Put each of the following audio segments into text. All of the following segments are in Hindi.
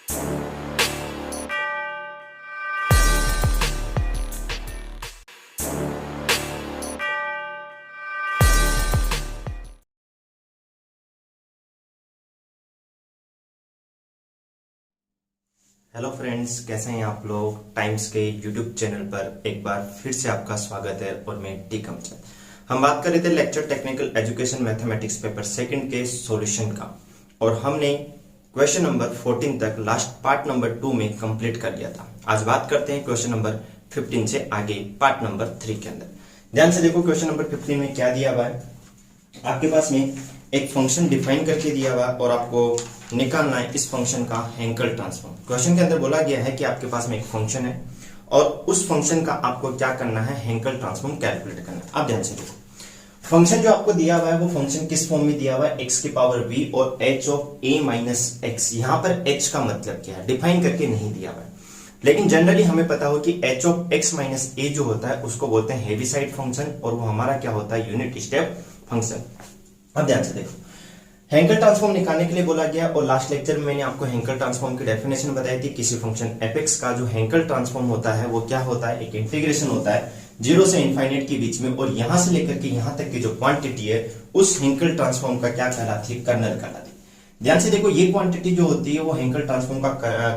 हेलो फ्रेंड्स, कैसे हैं आप लोग। टाइम्स के यूट्यूब चैनल पर एक बार फिर से आपका स्वागत है और मैं टी कमचंद। हम बात कर रहे थे lecture technical education mathematics paper second के सॉल्यूशन का, और हमने क्वेश्चन नंबर 14 तक लास्ट पार्ट नंबर 2 में कंप्लीट कर लिया था। आज बात करते हैं क्वेश्चन नंबर 15 से आगे पार्ट नंबर 3 के अंदर। ध्यान से देखो, क्वेश्चन नंबर 15 में क्या दिया हुआ है। आपके पास में एक फंक्शन डिफाइन करके दिया हुआ और आपको निकालना है इस फंक्शन का हेंकल ट्रांसफॉर्म। क्वेश्चन के अंदर बोला गया है कि आपके पास में एक फंक्शन है और उस फंक्शन का आपको क्या करना है, हेंकल ट्रांसफॉर्म कैलकुलेट करना है। आप ध्यान से देखो, फंक्शन जो आपको दिया हुआ है वो फंक्शन किस फॉर्म में दिया हुआ है, x की पावर v और h of a minus x। यहां पर h का मतलब क्या है, डिफाइन करके नहीं दिया हुआ है, लेकिन जनरली हमें पता हो कि h of x minus a जो होता है उसको बोलते हैं हेवी साइड फंक्शन, और वो हमारा क्या होता है, यूनिट स्टेप फंक्शन। अब ध्यान से देखो, हेंकल ट्रांसफॉर्म निकालने के लिए बोला गया, और लास्ट लेक्चर में मैंने आपको हेंकल ट्रांसफॉर्म की डेफिनेशन बताई थी। किसी फंक्शन f(x) का जो हेंकल ट्रांसफॉर्म होता है वो क्या होता है, एक इंटीग्रेशन होता है 0 से इनफाइनाइट के बीच में, और यहां से लेकर के यहां तक की जो क्वांटिटी है उस हेंकल ट्रांसफॉर्म का क्या कहलाती है, कर्नल कहलाती है। ध्यान से देखो, ये क्वांटिटी जो होती है वो हेंकल ट्रांसफॉर्म का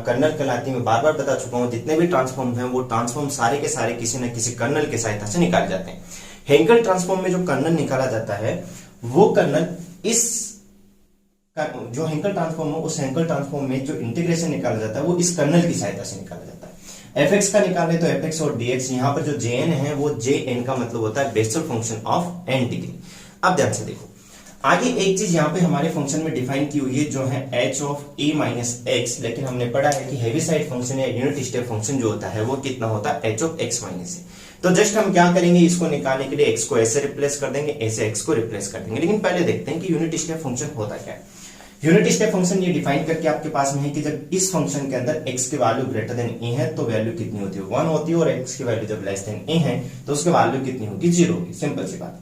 कर्नल कहलाती है। मैं बार बार बता चुका हूं, जितने भी ट्रांसफॉर्म है वो ट्रांसफॉर्म सारे के सारे किसी न किसी कर्नल की सहायता से निकाले जाते हैं। हेंकल ट्रांसफॉर्म में जो कर्नल निकाला जाता है वो कर्नल इस जो हेंकल ट्रांसफॉर्म है उस हेंकल ट्रांसफॉर्म में जो इंटीग्रेशन निकाला जाता है वो इस कर्नल की सहायता से निकाला जाता है। fx का निकाले तो fx और dx, यहां पर जो jn है वो jn का मतलब होता है Bessel function of n degree. अब ध्यान से देखो, आगे एक चीज यहां पे हमारे फंक्शन में डिफाइन की हुई है जो है h of a minus x, लेकिन हमने पढ़ा है कि हेवी साइड फंक्शन या यूनिट स्टेप फंक्शन जो होता है वो कितना होता है, h of x minus a। तो जस्ट हम क्या करेंगे, इसको निकालने के लिए x को ऐसे रिप्लेस कर देंगे, ऐसे x को रिप्लेस कर देंगे। लेकिन पहले देखते हैं कि यूनिट स्टेप फंक्शन होता क्या है। यूनिट स्टेप फंक्शन ये डिफाइन करके आपके पास में है कि जब इस फंक्शन के अंदर x की वैल्यू ग्रेटर देन a है तो वैल्यू कितनी होती है, 1 होती है, और x की वैल्यू जब लेस देन a है तो उसकी वैल्यू कितनी होगी, 0 होगी। सिंपल सी बात।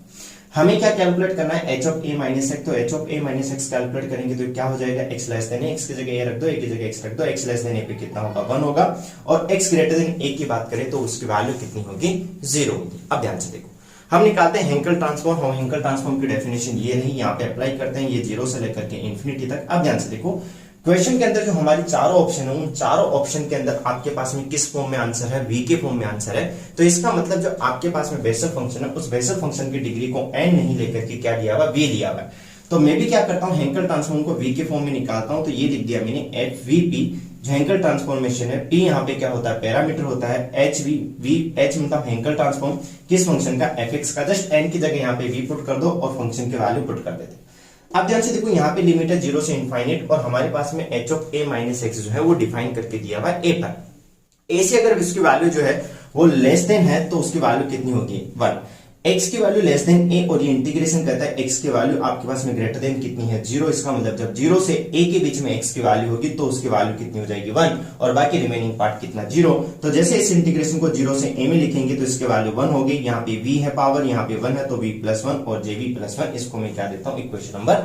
हमें क्या कैलकुलेट करना है, h of a minus x। तो h of a minus x calculate करेंगे तो क्या हो जाएगा, x less then a, x की जगह a रख दो, a की जगह x रख दो, x लेस देन a पे कितना होगा, 1 होगा, और x ग्रेटर देन a की बात करें तो उसकी वैल्यू कितनी होगी, 0 होगी। अब ध्यान से देखो, हम निकालते हैं हेंकल ट्रांसफॉर्म। हम हेंकल ट्रांसफॉर्म की डेफिनेशन ये रही, यहाँ पे अप्लाई करते हैं, ये 0 से लेकर के इंफिनिटी तक। अब ध्यान से देखो, क्वेश्चन के अंदर जो हमारी चारों ऑप्शन है उन चारों ऑप्शन के अंदर आपके पास में किस फॉर्म में आंसर है, v के फॉर्म में आंसर है। तो इसका मतलब जो आपके पास में बेसल फंक्शन है उस बेसल फंक्शन की डिग्री को n नहीं लेकर के क्या दिया हुआ, v दिया हुआ है। तो मैं भी क्या करता हूं, हेंकल ट्रांसफॉर्म को v के फॉर्म में निकालता हूं। तो ये लिख दिया मैंने FVP, जो हेंकल ट्रांसफॉर्मेशन है, p यहाँ पे क्या होता है, पैरामीटर होता है, h मतलब हेंकल ट्रांसफॉर्म किस फंक्शन का, fx का। जस्ट n की जगह यहाँ पे v पुट कर दो और फंक्शन की वैल्यू पुट कर देते। अब ध्यान से देखो, यहाँ पे लिमिट है 0 से इनफाइनाइट, और हमारे पास में h of a minus x जो है वो डिफाइन करके दिया हुआ है a पर। a से अगर इसकी वैल्यू जो है वो लेस देन है तो उसकी वैल्यू कितनी होगी, 1। x की वैल्यू लेस देन a, और ये इंटीग्रेशन करता है x की वैल्यू आपके पास में ग्रेटर देन कितनी है, 0। इसका मतलब जब 0 से a के बीच में x की वैल्यू होगी तो उसकी वैल्यू कितनी हो जाएगी, 1, और बाकी रिमेनिंग पार्ट कितना, 0। तो जैसे इस इंटीग्रेशन को 0 से a में लिखेंगे तो इसकी वैल्यू 1 होगी। यहाँ पे v है पावर, यहाँ पे 1 है तो v प्लस 1 और jv प्लस 1, इसको मैं क्या देता हूँ, इक्वेशन नंबर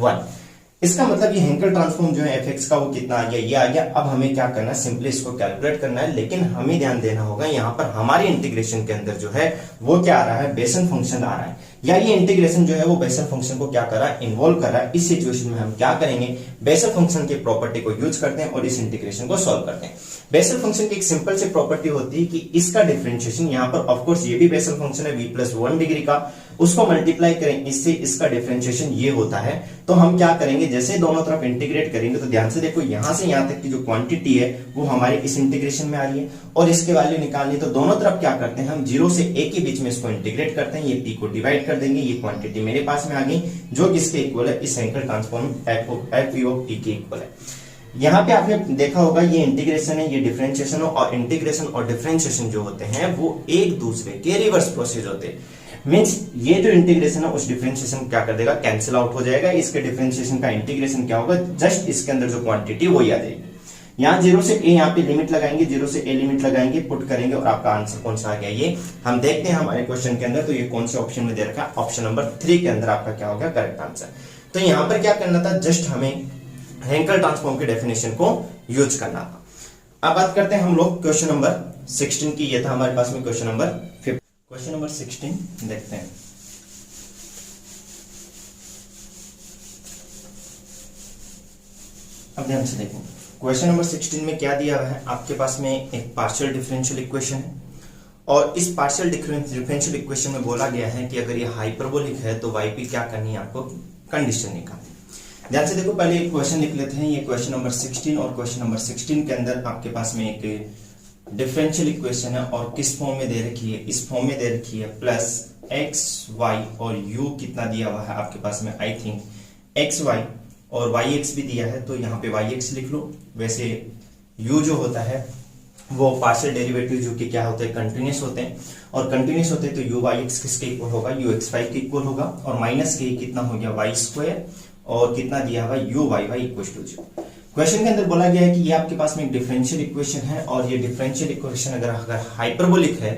1। इसका मतलब ये हेंकल ट्रांसफॉर्म जो है fx का वो कितना आ गया, ये आ गया। अब हमें क्या करना है, सिंपली इसको कैलकुलेट करना है, लेकिन हमें ध्यान देना होगा यहाँ पर हमारे इंटीग्रेशन के अंदर जो है वो क्या आ रहा है, बेसल फंक्शन आ रहा है, या ये इंटीग्रेशन जो है वो बेसल फंक्शन को क्या कर रहा है, इन्वॉल्व कर रहा है। इस सिचुएशन में हम क्या करेंगे, बेसल फंक्शन की प्रॉपर्टी को यूज करते हैं और इस इंटीग्रेशन को सॉल्व करते हैं। बेसल फंक्शन की एक सिंपल सी प्रॉपर्टी होती है कि इसका डिफरेंशिएशन, यहाँ पर ऑफकोर्स ये भी बेसल फंक्शन है v प्लस 1 डिग्री का, उसको मल्टीप्लाई करें इससे, इसका डिफरेंशिएशन ये होता है। तो हम क्या करेंगे, जैसे दोनों तरफ इंटीग्रेट करेंगे तो ध्यान से देखो, यहां से यहां तक की जो क्वांटिटी है वो हमारे इस इंटीग्रेशन में आ रही है, और इसके वैल्यू निकालनी तो दोनों तरफ क्या करते हैं, हम 0 से a के बीच में इसको इंटीग्रेट करते हैं, ये p को डिवाइड कर देंगे, ये क्वांटिटी मेरे पास में आ गई जो किसके इक्वल है, इस हेंकल ट्रांसफॉर्म f of t के इक्वल है। यहाँ पे आपने देखा होगा ये इंटीग्रेशन है, ये डिफरेंशिएशन, और इंटीग्रेशन और डिफरेंशिएशन जो होते हैं वो एक दूसरे के रिवर्स प्रोसेस होते हैं। मींस ये जो इंटीग्रेशन है उस डिफरेंशिएशन क्या कर देगा, कैंसिल आउट हो जाएगा। इसके डिफरेंशिएशन का इंटीग्रेशन क्या होगा, जस्ट इसके अंदर जो क्वांटिटी वो ही आ जाएगी। यहाँ 0 से a, यहाँ पे लिमिट लगाएंगे, 0 से a लिमिट लगाएंगे, पुट करेंगे, और आपका आंसर कौन सा आ गया, ये हम देखते हैं हमारे क्वेश्चन के अंदर। तो ये कौन से ऑप्शन में दे रखा है, ऑप्शन नंबर 3 के अंदर आपका क्या होगा करेक्ट आंसर। तो यहाँ पर क्या करना था, जस्ट हमें हेंकल ट्रांसफॉर्म की डेफिनेशन को यूज करना था। अब बात करते हैं हम लोग क्वेश्चन नंबर 16 की। ये था हमारे पास में क्वेश्चन नंबर 5। क्वेश्चन नंबर 16 देखते हैं। अब ध्यान से देखें, क्वेश्चन नंबर 16 में क्या दिया हुआ है। आपके पास में एक पार्शियल डिफरेंशियल इक्वेशन है और इस पार्शियल डिफरेंशियल इक्वेशन में बोला गया है कि अगर ये हाइपरबोलिक है तो y पे क्या करनी है, आपको कंडीशन निकालनी। ध्यान से देखो, पहले एक क्वेश्चन लिख लेते हैं। ये क्वेश्चन नंबर 16 और क्वेश्चन नंबर 16 के अंदर आपके पास में एक डिफरेंशियल इक्वेशन है और किस फॉर्म में दे रखी है, इस फॉर्म में दे रखी है प्लस एक्स वाई और यू कितना दिया हुआ है आपके पास में, आई थिंक एक्स वाई और वाई एक्स भी दिया है, तो यहाँ पे वाई एक्स लिख लो। वैसे यू जो होता है वो पार्शियल डेरिवेटिव जो कि क्या होते हैं, कंटिन्यूस होते हैं, और कंटिन्यूस होते हैं तो यू वाई एक्स किसके इक्वल होगा, यू एक्स वाई के इक्वल होगा, और माइनस के कितना हो गया वाई स्क्वायर, और कितना दिया हुआ u y y equal to 0। Question के अंदर बोला गया है कि ये आपके पास में एक डिफरेंशियल इक्वेशन है और ये डिफरेंशियल इक्वेशन अगर हाइपरबोलिक है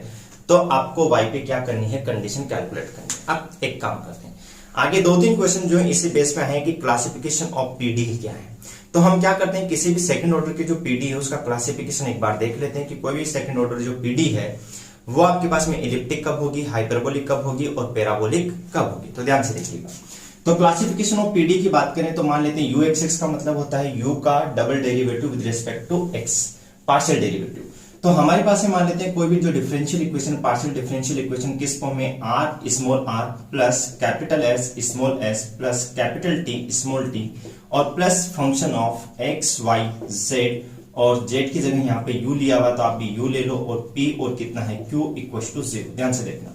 तो आपको y पे क्या करनी है, कंडीशन कैलकुलेट करनी है। अब एक काम करते हैं, आगे 2-3 क्वेश्चन जो है इसी बेस पे है कि क्लासिफिकेशन ऑफ पीडी क्या है। तो हम क्या करते हैं, किसी भी सेकंड ऑर्डर की जो पीडी है उसका क्लासिफिकेशन एक बार देख लेते हैं कि कोई भी सेकंड ऑर्डर जो पीडी है वो आपके पास में इलिप्टिक कब होगी, हाइपरबोलिक कब होगी और पैराबोलिक कब होगी। तो ध्यान से देखिएगा, तो क्लासिफिकेशन ऑफ पीडी की बात करें तो मान लेते हैं यू एक्स एक्स का मतलब होता है यू का double derivative with respect to x, partial derivative. तो हमारे पास में मान लेते हैं कोई भी जो differential equation, partial differential equation किस फॉर्म में, r small r plus capital S small s plus capital T small t और plus function of x y z, और जेड की जगह यहाँ पे यू लिया हुआ तो आप भी यू ले लो, और पी और कितना है क्यू इक्वल टू 0। ध्यान से देखना,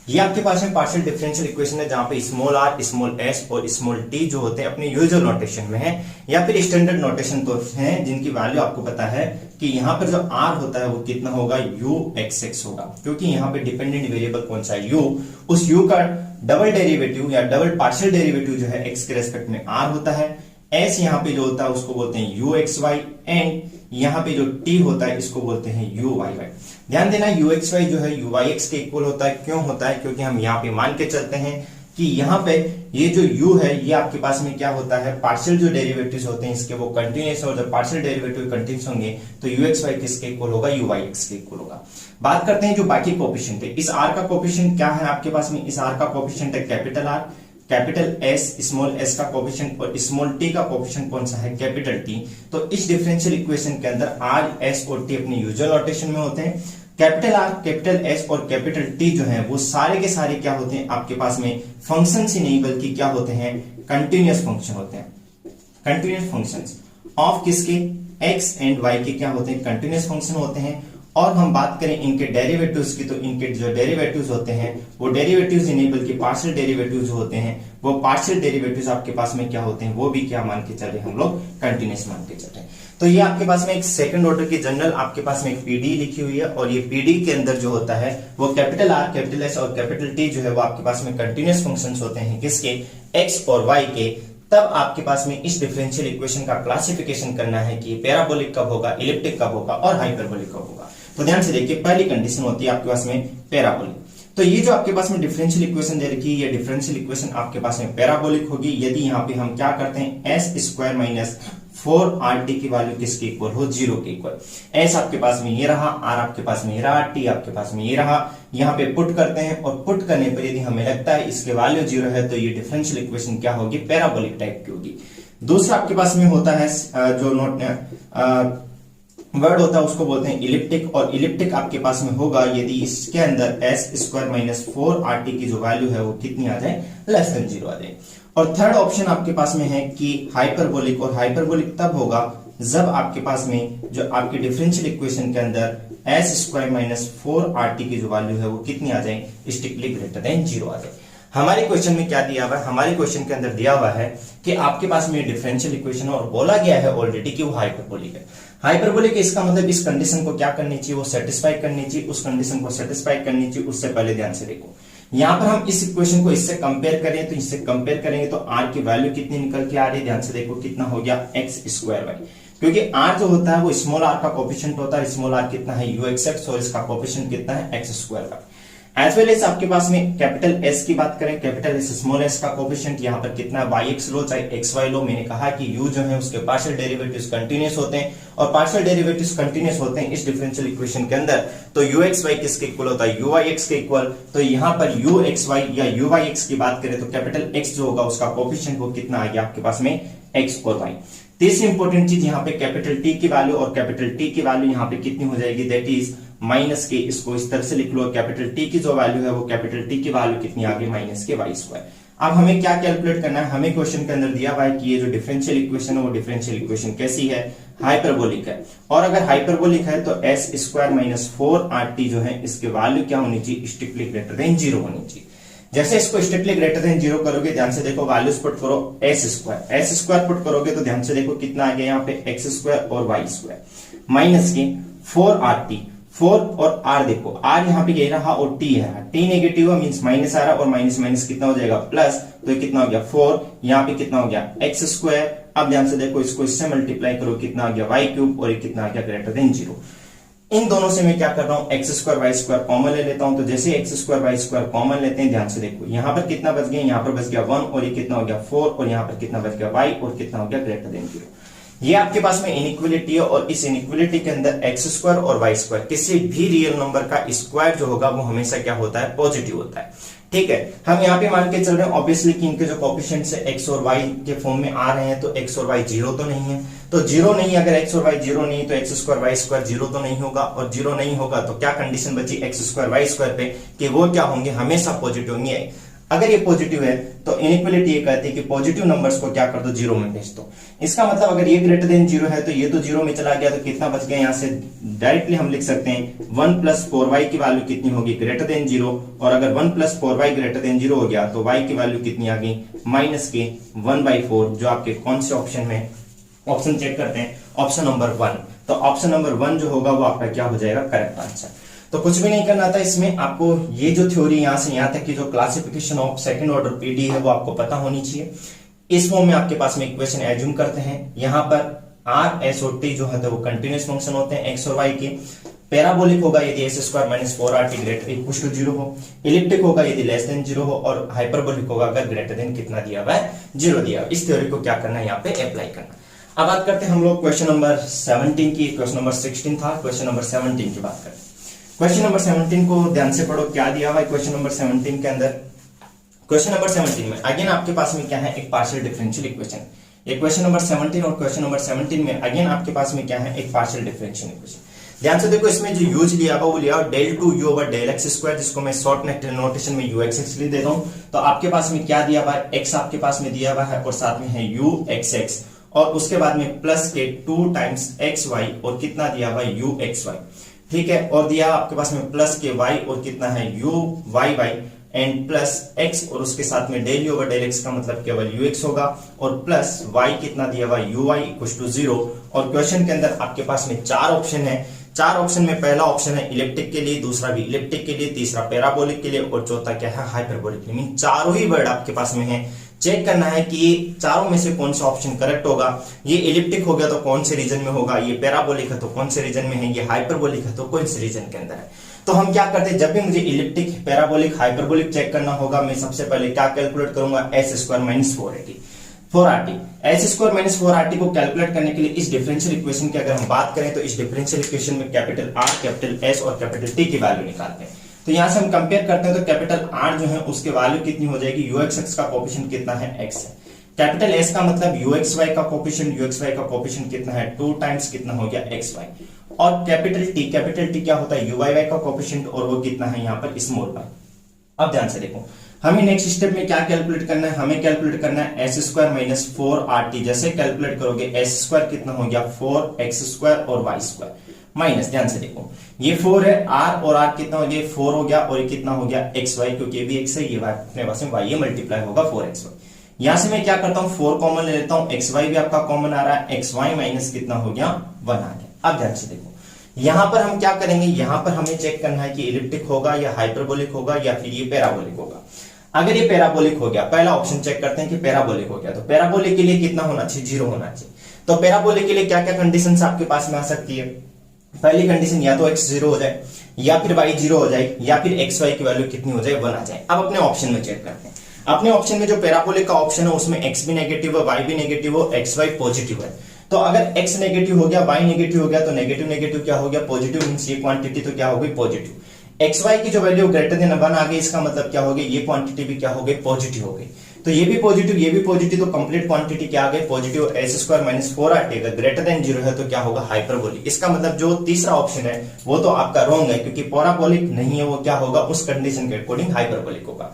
ये आपके पास में पार्शियल डिफरेंशियल इक्वेशन है जहां पे स्मॉल आर स्मॉल एस और स्मॉल टी जो होते हैं अपने यूजुअल नोटेशन में है या फिर स्टैंडर्ड नोटेशन तो हैं जिनकी वैल्यू आपको पता है कि यहाँ पर जो आर होता है वो कितना होगा, यू एक्स एक्स होगा, क्योंकि यहाँ पे डिपेंडेंट वेरिएबल कौन सा है, यू। उस यू का डबल डेरिवेटिव या डबल पार्शियल डेरिवेटिव जो है एक्स के रेस्पेक्ट में आर होता है, एस यहाँ पे जो होता है उसको बोलते हैं यू एक्स वाई, एंड यहाँ पे जो टी होता है इसको बोलते हैं यू वाई वाई। ध्यान देना, यू एक्स वाई जो है यू वाई एक्स के इक्वल होता है। क्यों होता है, क्योंकि हम यहाँ पे मान के चलते हैं कि यहाँ पे ये जो u है ये आपके पास में क्या होता है, पार्शियल जो डेरिवेटिव्स होते हैं इसके वो कंटिन्यूअस, और जब पार्शियल डेरिवेटिव कंटिन्यूअस होंगे तो यू एक्स वाई किसके इक्वल होगा, यू वाई एक्स के इक्वल होगा। बात करते हैं जो बाकी कोफिशिएंट है, इस r का कोफिशिएंट क्या है आपके पास में, इस r का कोफिशिएंट है capital R, capital S small S का कोफिशिएंट, और स्मॉल टी का कोफिशिएंट कौन सा है, कैपिटल टी। तो इस डिफरेंशियल इक्वेशन के अंदर आर एस और टी अपने यूजुअल नोटेशन में होते हैं। कैपिटल आर, कैपिटल एस और कैपिटल टी जो है वो सारे के सारे क्या होते हैं आपके पास में, फंक्शन ही नहीं बल्कि क्या होते हैं, कंटिन्यूअस फंक्शन होते हैं। कंटिन्यूअस फंक्शंस ऑफ किसके, एक्स एंड वाई के क्या होते हैं, कंटिन्यूअस फंक्शन होते हैं। और हम बात करें इनके डेरिवेटिव्स की, तो इनके जो डेरिवेटिव्स होते हैं वो डेरिवेटिव्स ही नहीं बल्कि पार्शियल डेरिवेटिव्स जो होते हैं वो पार्शियल डेरिवेटिव्स आपके पास में क्या होते हैं, वो भी क्या मान के चले हम लोग, कंटिन्यूअस मान के चले। तो ये आपके पास में एक सेकंड ऑर्डर की जनरल आपके पास में एक पीडी लिखी हुई है, और ये पीडी के अंदर जो होता है वो कैपिटल आर, कैपिटल एस और कैपिटल टी जो है वो आपके पास में कंटिन्यूअस फंक्शंस होते हैं किसके, एक्स और वाई के। तब आपके पास में इस डिफरेंशियल इक्वेशन का क्लासिफिकेशन करना है कि पैराबोलिक कब होगा, इलिप्टिक कब होगा और हाइपरबोलिक कब होगा। तो ध्यान से देखिए, पहली कंडीशन होती है आपके पास में पैराबोलिक। तो ये जो आपके पास में डिफरेंशियल इक्वेशन दे रखी है, ये डिफरेंशियल इक्वेशन आपके पास में पैराबोलिक होगी यदि यहाँ पे हम क्या करते हैं, एस स्क्वायर माइनस 4rt की वैल्यू किसके इक्वल हो, 0 के इक्वल। एस आपके पास में ये रहा, आर आपके पास में ये रहा, टी आपके पास में ये रहा, यहाँ पे पुट करते हैं और पुट करने पर यदि हमें लगता है इसके वैल्यू 0 है तो ये डिफरेंशियल इक्वेशन क्या होगी, पैराबोलिक टाइप की होगी। दूसरा आपके पास में होता है जो नोट वर्ड होता है उसको बोलते हैं इलिप्टिक, और इलिप्टिक आपके पास में होगा यदि इसके अंदर एस स्क्वायर माइनस 4rt की जो वैल्यू है वो कितनी आ जाए, लेस देन 0 आ जाए। और थर्ड ऑप्शन आपके पास में है कि हाइपरबोलिक, और हाइपरबोलिक तब होगा जब आपके पास में जो आपकी डिफरेंशियल इक्वेशन के अंदर एस स्क्वायर माइनस 4rt की जो वैल्यू है वो कितनी आ जाए, स्ट्रिक्टली ग्रेटर देन 0 आ जाए। हमारे क्वेश्चन में क्या दिया हुआ है, हमारे क्वेश्चन के अंदर दिया हुआ है कि आपके पास में डिफरेंशियल इक्वेशन और बोला गया है ऑलरेडी कि वो हाइपरबोलिक है। हाइपरबोलिक है इसका मतलब इस कंडीशन को क्या करनी चाहिए, वो सेटिस्फाई करनी चाहिए, उस कंडीशन को सेटिस्फाई करनी चाहिए। उससे पहले ध्यान से देखो, यहाँ पर हम इस इक्वेशन को इससे कंपेयर करें तो इससे कंपेयर करेंगे तो r की वैल्यू कितनी निकल के आ रही है, ध्यान से देखो कितना हो गया, एक्स स्क्वायर वाई, क्योंकि r जो होता है वो स्मॉल r का कोफिशिएंट होता है, स्मॉल r कितना है, u x x, और इसका कोफिशिएंट कितना है, x square y. As well as आपके पास में कैपिटल एस की बात करें, कैपिटल एस स्मॉल एस का कोफिशिएंट यहाँ पर कितना है, वाई एक्स लो चाहे एक्स वाई लो। मैंने कहा कि यू जो है उसके पार्शियल डेरिवेटिव्स कंटिन्यूअस होते हैं, और पार्शियल डेरिवेटिव्स कंटिन्यूअस होते हैं इस डिफरेंशियल इक्वेशन के अंदर, तो यू एक्स वाई किसके इक्वल होता है, यू वाई एक्स के इक्वल। तो यहाँ पर यू एक्स वाई या यू वाई एक्स की बात करें तो कैपिटल एक्स जो होगा उसका कोफिशिएंट वो कितना आ गया आपके पास में, एक्स और वाई। तीसरी इंपॉर्टेंट चीज यहाँ पे कैपिटल टी की वैल्यू, और कैपिटल टी की वैल्यू यहाँ पे कितनी हो जाएगी, दैट इज माइनस के, इसको इस तरह से लिख लो, कैपिटल टी की जो वैल्यू है वो कैपिटल टी की वैल्यू कितनी आ गई, माइनस के वाई स्क्वायर। अब हमें क्या कैलकुलेट करना है, हमें क्वेश्चन के अंदर दिया हुआ है कि ये जो डिफरेंशियल इक्वेशन है वो डिफरेंशियल इक्वेशन कैसी है, हाइपरबोलिक है। और अगर हाइपरबोलिक है तो एस स्क्वायर माइनस 4rt जो है इसकी वैल्यू क्या होनी चाहिए, स्ट्रिक्टली ग्रेटर देन 0 होनी चाहिए। जैसे इसको स्ट्रिक्टली ग्रेटर देन 0 करोगे, ध्यान से देखो वैल्यूज पुट करो, एस स्क्वायर पुट करोगे तो ध्यान से देखो कितना आ गया यहाँ पे, एक्स स्क्वायर और वाई स्क्वायर माइनस के 4rt, 4 और r देखो, r यहाँ पे ये रहा और t है, t नेगेटिव है मींस माइनस आ रहा, और माइनस माइनस कितना हो जाएगा प्लस, तो ये कितना हो गया 4, यहाँ पे कितना हो गया एक्स स्क्वायर। अब ध्यान से देखो इसको इससे मल्टीप्लाई करो, कितना आ गया वाई क्यूब, और ये कितना आ गया ग्रेटर देन 0। इन दोनों से मैं क्या कर रहा हूं, x square y square common ले लेता हूं। तो जैसे x square y square common लेते हैं, ध्यान से देखो यहाँ पर कितना बच गया, यहाँ पर बच गया 1, और ये कितना हो गया 4, और यहाँ पर कितना बच गया y, और कितना हो गया ग्रेटर देन 0। ये आपके पास में इनइक्वालिटी है, और इस इनइक्वालिटी के अंदर एक्स स्क्वायर और वाई स्क्वायर किसी भी रियल नंबर का स्क्वायर जो होगा वो हमेशा क्या होता है, पॉजिटिव होता है। ठीक है, हम यहाँ पे मान के चल रहे हैं ऑब्वियसली कि इनके जो कोएफिशिएंट्स है एक्स और वाई के फॉर्म में आ रहे हैं, तो एक्स और वाई 0 तो नहीं है, तो 0 नहीं, अगर एक्स और वाई 0 नहीं तो एक्स स्क्वायर वाई स्क्वायर 0 तो नहीं होगा, और 0 नहीं होगा तो क्या कंडीशन बची एक्स स्क्वायर वाई स्क्वायर पे, कि वो क्या होंगे, हमेशा पॉजिटिव होंगे। अगर ये पॉजिटिव है तो इनइक्वालिटी ये कहती है कि पॉजिटिव नंबर्स को क्या कर दो, 0 में भेज दो। इसका मतलब अगर ये ग्रेटर देन 0 है तो ये तो 0 में चला गया, तो कितना बच गया, यहाँ से डायरेक्टली हम लिख सकते हैं 1 प्लस 4y की वैल्यू कितनी होगी, ग्रेटर देन 0। और अगर 1 प्लस 4y ग्रेटर देन 0 हो गया तो y की वैल्यू कितनी आ गई, माइनस के 1/4, जो आपके कौन से ऑप्शन में, ऑप्शन चेक करते हैं, ऑप्शन नंबर 1। तो ऑप्शन नंबर 1 जो होगा वो आपका क्या हो जाएगा, करेक्ट आंसर। तो कुछ भी नहीं करना था इसमें, आपको ये जो थ्योरी यहां से यहां तक की जो classification of second order PD है वो आपको पता होनी चाहिए। इस फॉर्म में आपके पास में इक्वेशन एज्यूम करते हैं, यहां पर r s और t जो है वो कंटिन्यूअस फंक्शन होते हैं x और y के। पैराबोलिक होगा यदि S square minus 4rt greater equal to 0 हो, इलिप्टिक होगा यदि लेस देन 0 हो, और हाइपरबोलिक होगा अगर ग्रेटर देन कितना दिया हुआ है, 0 दिया। इस थ्योरी को क्या करना है, यहाँ पे अप्लाई करना। अब बात करते हैं हम लोग क्वेश्चन नंबर 17 की, क्वेश्चन नंबर 16 था, क्वेश्चन नंबर 17 की बात करते हैं। क्वेश्चन नंबर 17 को ध्यान से पढ़ो, क्या दिया हुआ है क्वेश्चन नंबर 17 के अंदर। क्वेश्चन नंबर 17 में अगेन आपके पास में क्या है, एक पार्शियल डिफरेंशियल इक्वेशन। ये क्वेश्चन नंबर 17 और क्वेश्चन नंबर 17 में अगेन आपके पास में क्या है, एक पार्शियल डिफरेंशियल इक्वेशन। ध्यान से देखो, इसमें जो यूज लिया हुआ वो लिया del two u over del x square, जिसको मैं शॉर्ट नोटेशन में यू एक्स एक्स लिख देता हूं। तो आपके पास में क्या दिया हुआ है, एक्स आपके पास में दिया हुआ है, और साथ में है यू एक्स एक्स, और उसके बाद में प्लस के 2 टाइम्स एक्स वाई, और कितना दिया हुआ है, यू एक्स वाई। ठीक है, और दिया आपके पास में प्लस के y, और कितना है u y y, and plus x, और उसके साथ में del u over del x का मतलब केवल ux होगा, और प्लस y कितना दिया हुआ u y इक्वल टू 0। और क्वेश्चन के अंदर आपके पास में 4 ऑप्शन है। 4 ऑप्शन में पहला ऑप्शन है इलिप्टिक के लिए, दूसरा भी इलिप्टिक के लिए, तीसरा पैराबोलिक के लिए, और चौथा क्या है, हाइपरबोलिक के लिए। मीन चारों ही वर्ड आपके पास में है। चेक करना है कि ये चारों में से कौन सा ऑप्शन करेक्ट होगा। ये इलिप्टिक हो गया तो कौन से रीजन में होगा, ये पैराबोलिक है तो कौन से रीजन में है, ये हाइपरबोलिक है तो कौन से रीजन के अंदर है। तो हम क्या करते हैं, जब भी मुझे इलिप्टिक, पैराबोलिक, हाइपरबोलिक चेक करना होगा, मैं सबसे पहले क्या कैलकुलेट करूंगा, S square minus 4rt। S square minus 4rt को कैलकुलेट करने के लिए इस डिफरेंशियल इक्वेशन की अगर हम बात करें तो इस डिफरेंशियल इक्वेशन में कैपिटल R, कैपिटल S और कैपिटल T की वैल्यू निकालते हैं। तो यहां से हम कंपेयर करते हैं तो कैपिटल R जो है उसके वैल्यू कितनी हो जाएगी, ux का कोएफिशिएंट कितना है, x है। कैपिटल S का मतलब uxy का कोएफिशिएंट कितना है, 2 टाइम्स कितना हो गया, xy। और कैपिटल T क्या होता है, uyy का कोएफिशिएंट, और वो कितना है यहाँ पर, स्मॉल y। अब ध्यान से देखो, हमें नेक्स्ट स्टेप में क्या कैलकुलेट करना है, हमें कैलकुलेट करना है एस स्क्वायर माइनस 4rt। जैसे कैलकुलेट करोगे एस स्क्वायर कितना हो गया, 4x स्क्वायर और y स्क्वायर, माइनस, ध्यान से देखो ये 4 है, r और r कितना हो गया, 4 हो गया, और ये कितना हो गया, xy, क्योंकि ये भी x है, ये अपने पास में y, ये मल्टीप्लाई होगा 4xy। यहां से मैं क्या करता हूं, 4 कॉमन ले लेता हूं, xy भी आपका कॉमन आ रहा है, xy माइनस कितना हो गया, 1 आ गया। अब ध्यान से देखो, यहां पर हम क्या करेंगे, यहां पर हमें चेक करना है कि इलिप्टिक होगा या हाइपरबोलिक होगा या फिर ये पैराबोलिक होगा। अगर ये पैराबोलिक हो गया, पहला ऑप्शन चेक करते हैं कि पैराबोलिक हो गया, तो पैराबोलिक के लिए कितना होना चाहिए, 0 होना चाहिए। तो पैराबोलिक के लिए क्या क्या कंडीशंस आपके पास में आ सकती है, पहली कंडीशन या तो x 0 हो जाए या फिर y 0 हो जाए या फिर xy की वैल्यू कितनी हो जाए 1 आ जाए। अब अपने ऑप्शन में चेक करते हैं। अपने ऑप्शन में जो पैराबोलिक का ऑप्शन है उसमें x भी नेगेटिव है, y भी नेगेटिव है, xy पॉजिटिव है। तो अगर x नेगेटिव हो गया, y नेगेटिव हो गया तो नेगेटिव नेगेटिव क्या हो गया पॉजिटिव, मींस ये क्वांटिटी तो क्या हो गई पॉजिटिव। xy की जो वैल्यू ग्रेटर देन 1 आ गई, इसका मतलब क्या हो गया ये क्वांटिटी भी क्या हो गई पॉजिटिव हो गई। तो ये भी पॉजिटिव ये भी पॉजिटिव, तो कंप्लीट क्वांटिटी क्या आ गई पॉजिटिव। s² - 4rt अगर ग्रेटर देन 0 है तो क्या होगा हाइपरबोलिक। इसका मतलब जो तीसरा ऑप्शन है वो तो आपका रॉन्ग है, क्योंकि पैराबोलिक नहीं है, वो क्या होगा उस कंडीशन के अकॉर्डिंग हाइपरबोलिक होगा।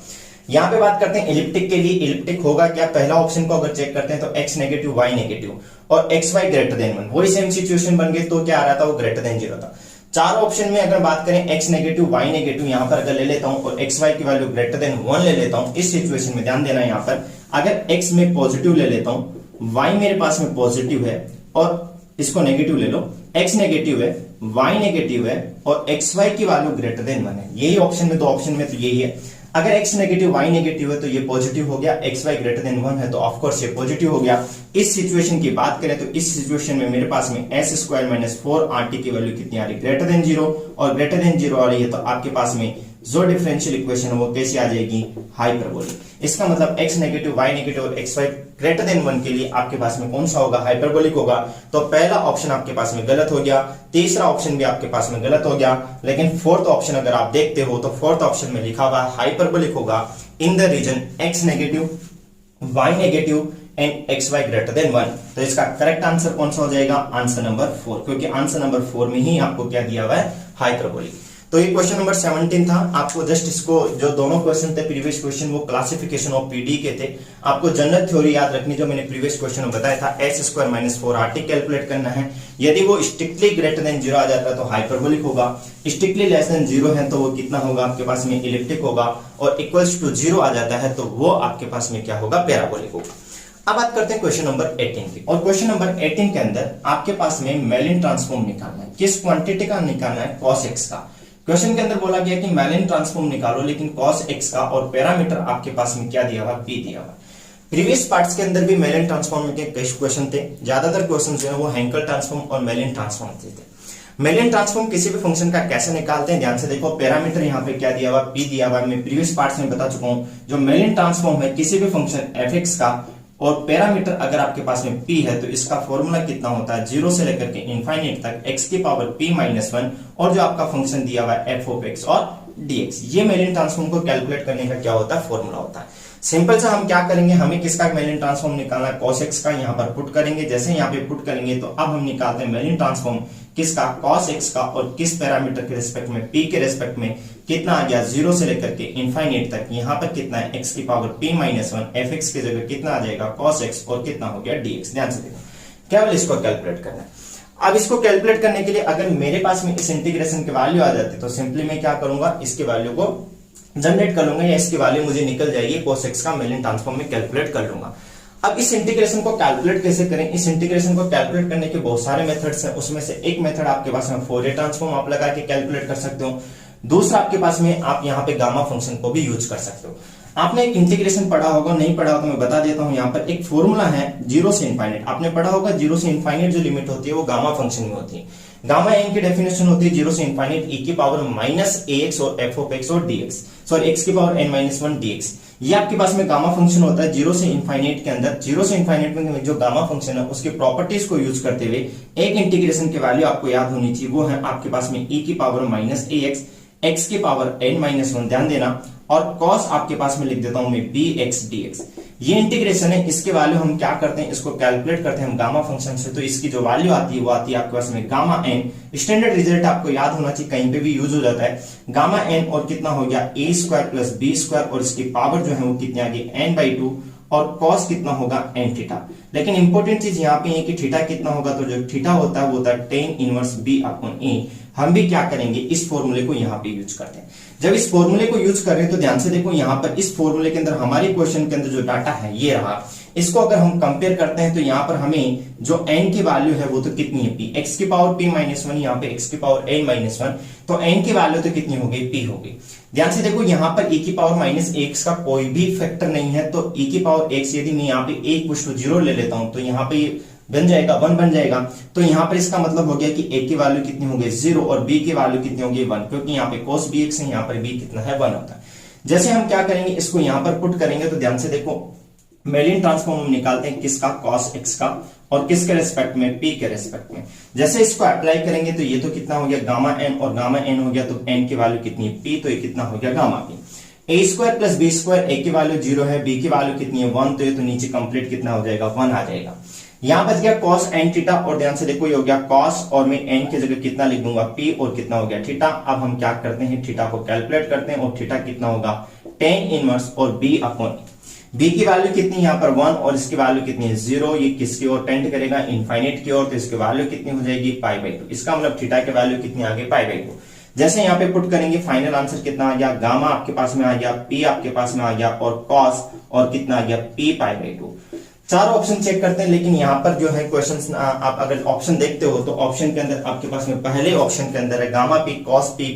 यहाँ पे बात करते हैं इलिप्टिक के लिए। इलिप्टिक होगा क्या, पहला ऑप्शन को अगर चेक करते हैं तो x नेगेटिव y नेगेटिव और xy ग्रेटर देन 1, वही सेम सिचुएशन बन गई। तो क्या आ रहा था वो ग्रेटर देन 0 था। चार ऑप्शन में अगर बात करें x नेगेटिव y नेगेटिव यहाँ पर अगर ले लेता हूं और xy की वैल्यू ग्रेटर देन 1 ले लेता हूं, इस सिचुएशन में ध्यान देना यहाँ पर अगर x में पॉजिटिव ले लेता हूं, y मेरे पास में पॉजिटिव है और इसको नेगेटिव ले लो, x नेगेटिव है y नेगेटिव है और xy की वैल्यू ग्रेटर देन 1 है। यही ऑप्शन में, दो ऑप्शन में तो यही है। अगर x नेगेटिव y नेगेटिव है तो ये पॉजिटिव हो गया, xy ग्रेटर देन 1 है तो ऑफ कोर्स ये पॉजिटिव हो गया। इस सिचुएशन की बात करें तो इस सिचुएशन में मेरे पास में s² - 4rt की वैल्यू कितनी आ रही ग्रेटर देन 0 और ग्रेटर देन 0 आ रही है तो आपके पास में जो डिफरेंशियल इक्वेशन है वो कैसी आ जाएगी हाइपरबोलिक। इसका मतलब x नेगेटिव y नेगेटिव और xy ग्रेटर देन 1 के लिए आपके पास में कौन सा होगा हाइपरबोलिक होगा। तो पहला ऑप्शन आपके पास में गलत हो गया, तीसरा ऑप्शन भी आपके पास में गलत हो गया, लेकिन फोर्थ ऑप्शन अगर आप देखते हो तो फोर्थ ऑप्शन में लिखा हुआ हाइपरबोलिक होगा in the region x negative y negative and xy greater than 1। तो इसका करेक्ट आंसर कौन सा हो जाएगा आंसर नंबर 4, क्योंकि आंसर नंबर 4 में ही आपको क्या दिया हुआ है हाइपरबोलिक। तो ये क्वेश्चन नंबर 17 था। आपको जस्ट इसको जो दोनों क्वेश्चन थे प्रीवियस क्वेश्चन वो क्लासिफिकेशन ऑफ पीडी के थे। आपको जनरल थ्योरी याद रखनी, जो मैंने प्रीवियस क्वेश्चन में बताया था s² - 4rt कैलकुलेट करना है। यदि वो स्ट्रिक्टली ग्रेटर देन 0 आ जाता है तो हाइपरबोलिक होगा, स्ट्रिक्टली लेस देन 0 है तो वो कितना होगा आपके पास में इलिप्टिक होगा, और इक्वल्स टू 0 आ जाता है तो वो आपके पास में क्या होगा पैराबोलिक होगा। अब बात करते हैं क्वेश्चन नंबर 18 की, और क्वेश्चन नंबर 18 के अंदर आपके पास में मेलिन ट्रांसफॉर्म निकालना है। किस क्वांटिटी का निकालना है cos x का। क्वेश्चन के अंदर बोला गया कि मेलिन ट्रांसफॉर्म निकालो, लेकिन cos x का और पैरामीटर आपके पास में क्या दिया हुआ p दिया हुआ। प्रीवियस पार्ट्स के अंदर भी मेलिन ट्रांसफॉर्म के कई क्वेश्चन थे, ज्यादातर क्वेश्चन जो है वो हैंकल ट्रांसफॉर्म और मेलिन ट्रांसफॉर्म थे। मेलिन ट्रांसफॉर्म किसी भी फंक्शन का कैसे निकालते हैं ध्यान से देखो। पैरामीटर यहाँ पे क्या दिया हुआ p दिया हुआ, मैं प्रीवियस पार्ट्स में बता चुका हूँ। जो मेलिन ट्रांसफॉर्म है किसी भी फंक्शन f(x) का और पैरामीटर अगर आपके पास में p है तो इसका फॉर्मूला कितना होता है 0 से लेकर के इनफाइनाइट तक x की पावर p - 1 और जो आपका फंक्शन दिया हुआ है f(x) और dx। ये मेलिन ट्रांसफॉर्म को कैलकुलेट करने का क्या होता है फॉर्मूला होता है। सिंपल से हम क्या करेंगे, हमें किसका मेलिन ट्रांसफॉर्म निकालना है cos x का, यहाँ पर पुट करेंगे। जैसे यहाँ पे पुट करेंगे तो अब हम निकालते हैं मेलिन ट्रांसफॉर्म किसका cos x का, और किस पैरामीटर के रिस्पेक्ट में p के रिस्पेक्ट में कितना आ गया 0 से लेकर के इनफाइनाइट तक। यहाँ पर कितना है x की पावर p - 1 fx की जगह कितना आ जाएगा cos x और कितना हो गया dx। ध्यान से देखो केवल इसको कैलकुलेट करना है। अब इसको कैलकुलेट करने के लिए अगर मेरे पास में इस इंटीग्रेशन की वैल्यू आ जाती तो सिंपली मैं क्या करूंगा इसके वैल्यू को जनरेट कर लूंगा या इसकी वैल्यू मुझे निकल जाएगी, cos x का मेलिन ट्रांसफॉर्म में कैलकुलेट कर लूंगा। अब इस इंटीग्रेशन को कैलकुलेट कैसे करें, इस इंटीग्रेशन को कैलकुलेट करने के बहुत सारे मेथड्स हैं। उसमें से एक मेथड आपके पास में फोरियर ट्रांसफॉर्म आप लगा के कैलकुलेट कर सकते हो, दूसरा आपके पास में आप यहाँ पे गामा फंक्शन को भी यूज कर सकते हो। आपने एक इंटीग्रेशन पढ़ा होगा, नहीं पढ़ा होगा तो मैं बता देता हूं। यहाँ पर एक फॉर्मूला है 0 से इनफाइनाइट, आपने पढ़ा होगा 0 से इनफाइनाइट जो लिमिट होती है वो गामा फंक्शन में होती है। गामा एन की डेफिनेशन होती है 0 से इनफाइनाइट e की पावर -ax और f(x) और dx, सॉरी x की पावर n-1 dx। ये आपके पास में गामा फंक्शन होता है 0 से इनफाइनाइट के अंदर। 0 से इनफाइनाइट में जो गामा फंक्शन है उसके प्रॉपर्टीज को यूज करते हुए एक इंटीग्रेशन की वैल्यू आपको याद होनी चाहिए, वो है आपके पास में e की पावर -ax, x की पावर n-1, ध्यान देना, और cos आपके पास में लिख देता हूं मैं bx dx। ये इंटीग्रेशन है, इसके वैल्यू हम क्या करते हैं इसको कैलकुलेट करते हैं हम गामा फंक्शन से। तो इसकी जो वैल्यू आती है वो आती है आपके पास में गामा n। स्टैंडर्ड रिजल्ट आपको याद होना चाहिए, कहीं पे भी यूज हो जाता है। गामा n और कितना हो गया a² + b² और इसकी पावर जो है वो कितनी आ गई n/2 और cos कितना होगा n थीटा। लेकिन इंपॉर्टेंट चीज यहाँ पे है कि थीटा कितना होगा, तो जो थीटा होता है वो होता है tan इनवर्स b/a। हम भी क्या करेंगे इस फॉर्मूले को यहाँ पे यूज करते हैं। जब इस फॉर्मूले को यूज कर रहे हैं तो ध्यान से देखो यहाँ पर इस फॉर्मूले के अंदर हमारे क्वेश्चन के अंदर जो डाटा है ये रहा। इसको अगर हम कंपेयर करते हैं तो यहाँ पर हमें जो n की वैल्यू है वो तो कितनी है p, x की पावर p - 1, यहाँ पे x की पावर n-1, तो n की वैल्यू तो कितनी हो गई p हो गई। ध्यान से देखो यहाँ पर e की पावर -x का कोई भी फैक्टर नहीं है, तो e की पावर x यदि मैं यहाँ पे a = 0 ले लेता हूं तो यहाँ पे बन जाएगा 1 बन जाएगा। तो यहाँ पर इसका मतलब हो गया कि a की वैल्यू कितनी होगी 0 और b की वैल्यू कितनी होगी 1, क्योंकि यहाँ पे cos bx है, यहाँ पर b कितना है 1 होता है। जैसे हम क्या करेंगे, इसको यहाँ पर पुट करेंगे तो ध्यान से देखो, मेलिन ट्रांसफॉर्म हम निकालते हैं किसका, cos x का, और किसके रेस्पेक्ट में, p के रेस्पेक्ट में। जैसे इसको अप्लाई करेंगे तो ये तो कितना हो गया गामा n, और गामा n हो गया तो n की वैल्यू कितनी है p, तो ये कितना हो गया gamma p। a square plus b square, a की वैल्यू 0 है, b की वैल्यू कितनी है 1, तो ये तो नीचे कंप्लीट कितना हो जाएगा 1 आ जाएगा। यहां बच गया cos n थीटा, और ध्यान से देखो ये हो गया cos, और मैं n की जगह कितना लिख दूंगा p, और कितना हो गया थीटा। अब हम क्या करते हैं, थीटा को कैलकुलेट करते हैं, और थीटा कितना होगा tan इनवर्स और b अपॉन b की वैल्यू कितनी यहाँ पर 1, और इसकी वैल्यू कितनी है 0, ये किसकी ओर टेंड करेगा इनफाइनाइट की ओर, तो इसकी वैल्यू कितनी हो जाएगी पाई बाई 2। इसका मतलब थीटा की वैल्यू कितनी आ गई पाई बाई 2। जैसे यहाँ पे पुट करेंगे फाइनल आंसर कितना आ गया, गामा आपके पास में आ गया, p आपके पास में आ गया, और cos और कितना आ गया p पाई बाई 2। चार ऑप्शन चेक करते हैं, लेकिन यहाँ पर जो है क्वेश्चन आप अगर ऑप्शन देखते हो तो ऑप्शन के अंदर आपके पास में पहले ऑप्शन के अंदर है gamma p cos p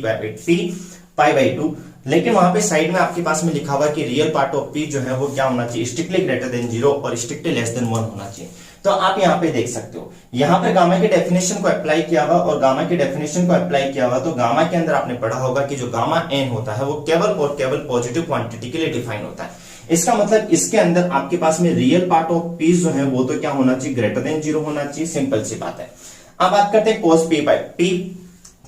pi by 2, लेकिन वहां पे साइड में आपके पास में लिखा हुआ कि रियल पार्ट ऑफ p जो है वो क्या होना चाहिए, स्ट्रिक्टली ग्रेटर देन 0 और स्ट्रिक्टली लेस देन 1 होना चाहिए। तो आप यहाँ पे देख सकते हो, यहाँ पे गामा के डेफिनेशन को अप्लाई किया हुआ, और गामा के डेफिनेशन को अप्लाई किया हुआ, तो गामा के अंदर आपने पढ़ा होगा कि जो गामा n होता है वो केवल और केवल पॉजिटिव क्वांटिटी के लिए डिफाइन होता है। इसका मतलब इसके अंदर आपके पास में रियल पार्ट ऑफ p जो है वो तो क्या होना चाहिए, ग्रेटर देन 0 होना चाहिए, सिंपल सी बात है। अब बात करते हैं cos p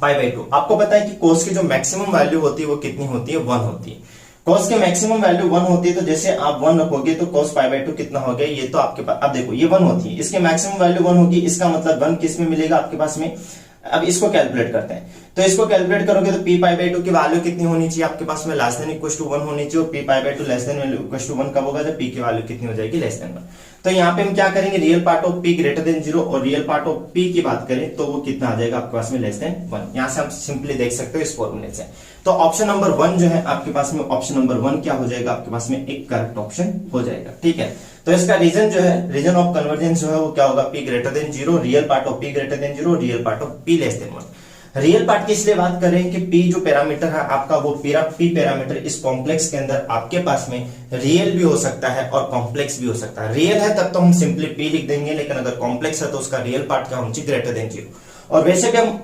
पाई बाई 2। आपको पता है कि cos की जो मैक्सिमम वैल्यू होती है वो कितनी होती है 1 होती है। cos के मैक्सिमम वैल्यू 1 होती है, तो जैसे आप 1 रखोगे तो cos पाई बाई 2 कितना हो गया, ये तो आपके पास, अब देखो ये 1 होती है, इसके मैक्सिमम वैल्यू 1 होगी, इसका मतलब 1 किस में मिलेगा आपके पास में। अब इसको कैलकुलेट करते हैं, तो इसको कैलकुलेट करोगे तो p पाई बाई 2 की वैल्यू कितनी होनी चाहिए आपके पास में, लेस देन इक्वल टू 1 होनी चाहिए, और p pi by 2 less than equal to 1 कब होगा, जब p की वैल्यू कितनी हो जाएगी लेस देन 1। तो यहाँ पे हम क्या करेंगे, real part of p greater than 0 और रियल पार्ट ऑफ p की बात करें तो वो कितना आ जाएगा आपके पास में लेस देन 1। यहाँ से आप सिंपली देख सकते हो इस फॉर्मूले से। तो ऑप्शन नंबर 1 जो है आपके पास में, ऑप्शन नंबर 1 क्या हो जाएगा आपके पास में, एक करेक्ट ऑप्शन हो जाएगा, ठीक है। तो इसका रीजन जो है, रीजन ऑफ कन्वर्जेंस जो है वो क्या होगा, p greater than 0, real part of p greater than 0, real part of p less than 1। Real part की इसलिए बात करें कि p जो पैरामीटर है आपका, वो p पैरामीटर इस कॉम्प्लेक्स के अंदर आपके पास में रियल भी हो सकता है और कॉम्प्लेक्स भी हो सकता है। रियल है तब तो हम सिंपली p लिख देंगे, लेकिन अगर कॉम्प्लेक्स है तो उसका रियल पार्ट क्या होना चाहिए, ग्रेटर देन 0। और वैसे भी हम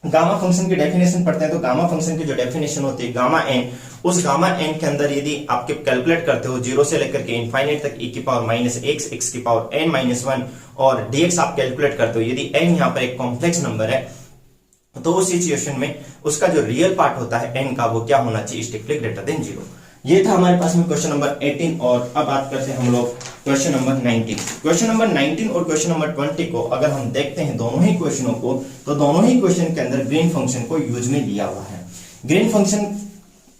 गामा फंक्शन की डेफिनेशन पढ़ते हैं, तो गामा फंक्शन की जो डेफिनेशन होती है गामा n, उस गामा n के अंदर यदि आपके कैलकुलेट करते हो 0 से लेकर के इनफाइनाइट तक e की पावर माइनस x, x की पावर n माइनस 1 और dx आप कैलकुलेट करते हो, यदि n यहाँ पर एक कॉम्प्लेक्स नंबर है तो उस सिचुएशन में उसका जो रियल पार्ट होता है n का, वो क्या होना चाहिए, स्ट्रिक्टली ग्रेटर देन 0। ये था हमारे पास में क्वेश्चन नंबर 18। और अब बात करते हैं हम लोग क्वेश्चन नंबर 19। क्वेश्चन नंबर 19 और क्वेश्चन नंबर 20 को अगर हम देखते हैं दोनों ही क्वेश्चनों को, तो दोनों ही क्वेश्चन के अंदर ग्रीन फंक्शन को यूज में लिया हुआ है। ग्रीन फंक्शन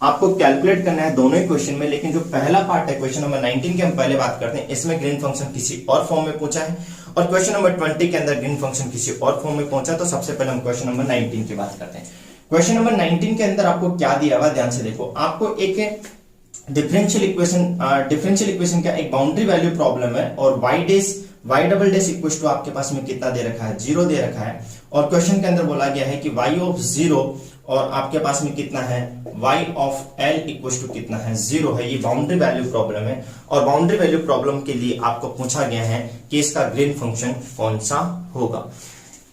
आपको कैलकुलेट करना है दोनों ही क्वेश्चन में, लेकिन जो पहला पार्ट है क्वेश्चन नंबर 19 के हम पहले बात करते हैं, इसमें ग्रीन फंक्शन किसी और फॉर्म में पूछा है, और क्वेश्चन नंबर 20 के अंदर ग्रीन फंक्शन किसी और फॉर्म में पहुंचा। तो सबसे पहले हम क्वेश्चन नंबर 19 की बात करते हैं। क्वेश्चन नंबर 19 के अंदर आपको क्या दिया हुआ, ध्यान से देखो, आपको एक डिफरेंशियल इक्वेशन का एक बाउंड्री वैल्यू प्रॉब्लम है, और y double dash equal to आपके पास में कितना दे रखा है, 0 दे रखा है। और क्वेश्चन के अंदर बोला गया है कि y ऑफ 0 और आपके पास में कितना है, y of l equal to कितना है, 0 है। ये बाउंड्री वैल्यू प्रॉब्लम है, और बाउंड्री वैल्यू प्रॉब्लम के लिए आपको पूछा गया है कि इसका ग्रीन फंक्शन कौन सा होगा।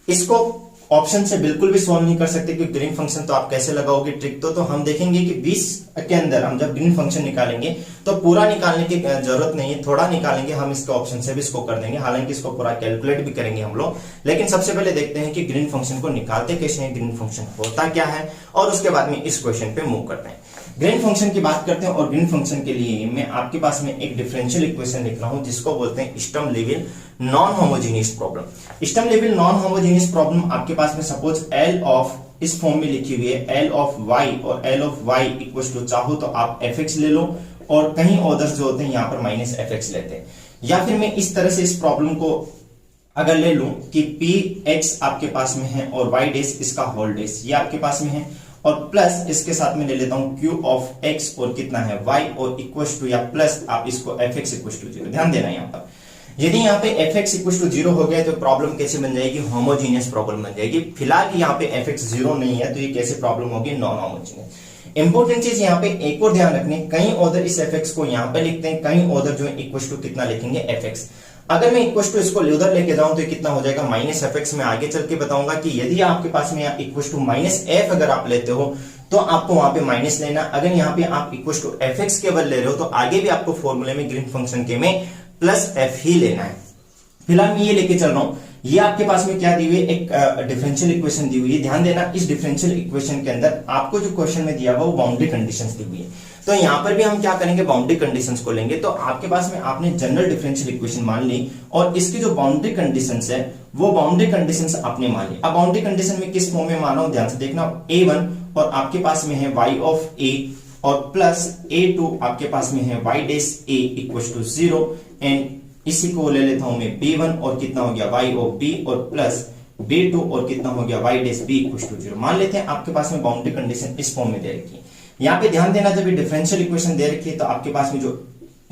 इसको ऑप्शन से बिल्कुल भी सॉल्व नहीं कर सकते, क्योंकि ग्रीन फंक्शन तो आप कैसे लगाओगे ट्रिक, तो हम देखेंगे कि 20 के अंदर हम जब ग्रीन फंक्शन निकालेंगे तो पूरा निकालने की जरूरत नहीं है, थोड़ा निकालेंगे हम, इसके ऑप्शन से भी इसको कर देंगे, हालांकि इसको पूरा कैलकुलेट भी करेंगे हम लोग। लेकिन सबसे पहले देखते हैं कि ग्रीन फंक्शन को निकालते कैसे हैं, ग्रीन फंक्शन होता क्या है, और उसके बाद में इस क्वेश्चन पे मूव करते हैं। ग्रीन फंक्शन की बात करते हैं, और ग्रीन फंक्शन के लिए मैं आपके पास में एक डिफरेंशियल इक्वेशन लिख रहा हूं, जिसको बोलते हैं Sturm Liouville non homogeneous problem. Sturm Liouville non homogeneous problem आपके पास में सपोज एल ऑफ इस फॉर्म में लिखी हुई है, एल ऑफ वाई, और L of y equal to चाहो तो आप एफ एक्स ले लो, और कहीं ऑर्डर्स जो होते हैं यहाँ पर माइनस एफ एक्स लेते हैं। या फिर मैं इस तरह से इस प्रॉब्लम को अगर ले लूं कि पी एक्स आपके पास में है और वाई डेस इसका होल डेस ये आपके पास में है, और प्लस इसके साथ में ले लेता हूं क्यू ऑफ एक्स और कितना है वाई, और इक्वल टू या प्लस आप इसको एफ एक्स इक्वल टू 0। ध्यान देना यहाँ पर, यदि यहाँ पे एफ एक्स इक्वल टू 0 हो गया तो प्रॉब्लम कैसे बन जाएगी, होमोजीनियस प्रॉब्लम बन जाएगी। फिलहाल यहाँ पे एफ एक्स 0 नहीं है, तो ये कैसे प्रॉब्लम होगी, नॉन होमोजीनियस। इंपॉर्टेंट चीज यहाँ पे एक और ध्यान रखने, कई ऑर्डर इस एफ एक्स को यहाँ पे लिखते हैं, कई ऑर्डर जो है इक्वल टू कितना लिखेंगे, एफ एक्स। अगर मैं इक्वल टू इसको उधर लेके जाऊं तो कितना हो जाएगा माइनस एफ एक्स। मैं आगे चल के बताऊंगा कि यदि आपके पास में इक्वल टू माइनस एफ अगर आप लेते हो तो आपको वहां पे माइनस लेना। अगर यहाँ पे आप इक्वल टू एफ एक्स केवल ले रहे हो तो आगे भी आपको फॉर्मूले में ग्रीन फंक्शन के में प्लस एफ ही लेना है। फिलहाल मैं ये लेके चल रहा हूं। ये आपके पास में क्या दी हुई है, एक डिफरेंशियल इक्वेशन दी हुई है। ध्यान देना इस डिफरेंशियल इक्वेशन के अंदर आपको जो क्वेश्चन में दिया हुआ वो बाउंड्री कंडीशंस दी हुई है। तो यहां पर भी हम क्या करेंगे, बाउंड्री कंडीशंस को लेंगे। तो आपके पास में आपने जनरल डिफरेंशियल इक्वेशन मान ली और इसकी जो बाउंड्री कंडीशंस है वो बाउंड्री कंडीशंस आपने मान ली। अब बाउंड्री कंडीशन में किस फॉर्म में माना हूं ध्यान से देखना, a1 और आपके पास में है y ऑफ a और प्लस a2 आपके पास में है y dash a equal to 0 and इसी को ले लेता हूं मैं b1 और कितना हो गया y ऑफ b और प्लस b2 और कितना हो गया y dash b equal to 0। मान लेते हैं आपके पास में बाउंड्री कंडीशन इस फॉर्म में दे रखी है। यहाँ पे ध्यान देना जब ये डिफरेंशियल इक्वेशन दे रखी है तो आपके पास में जो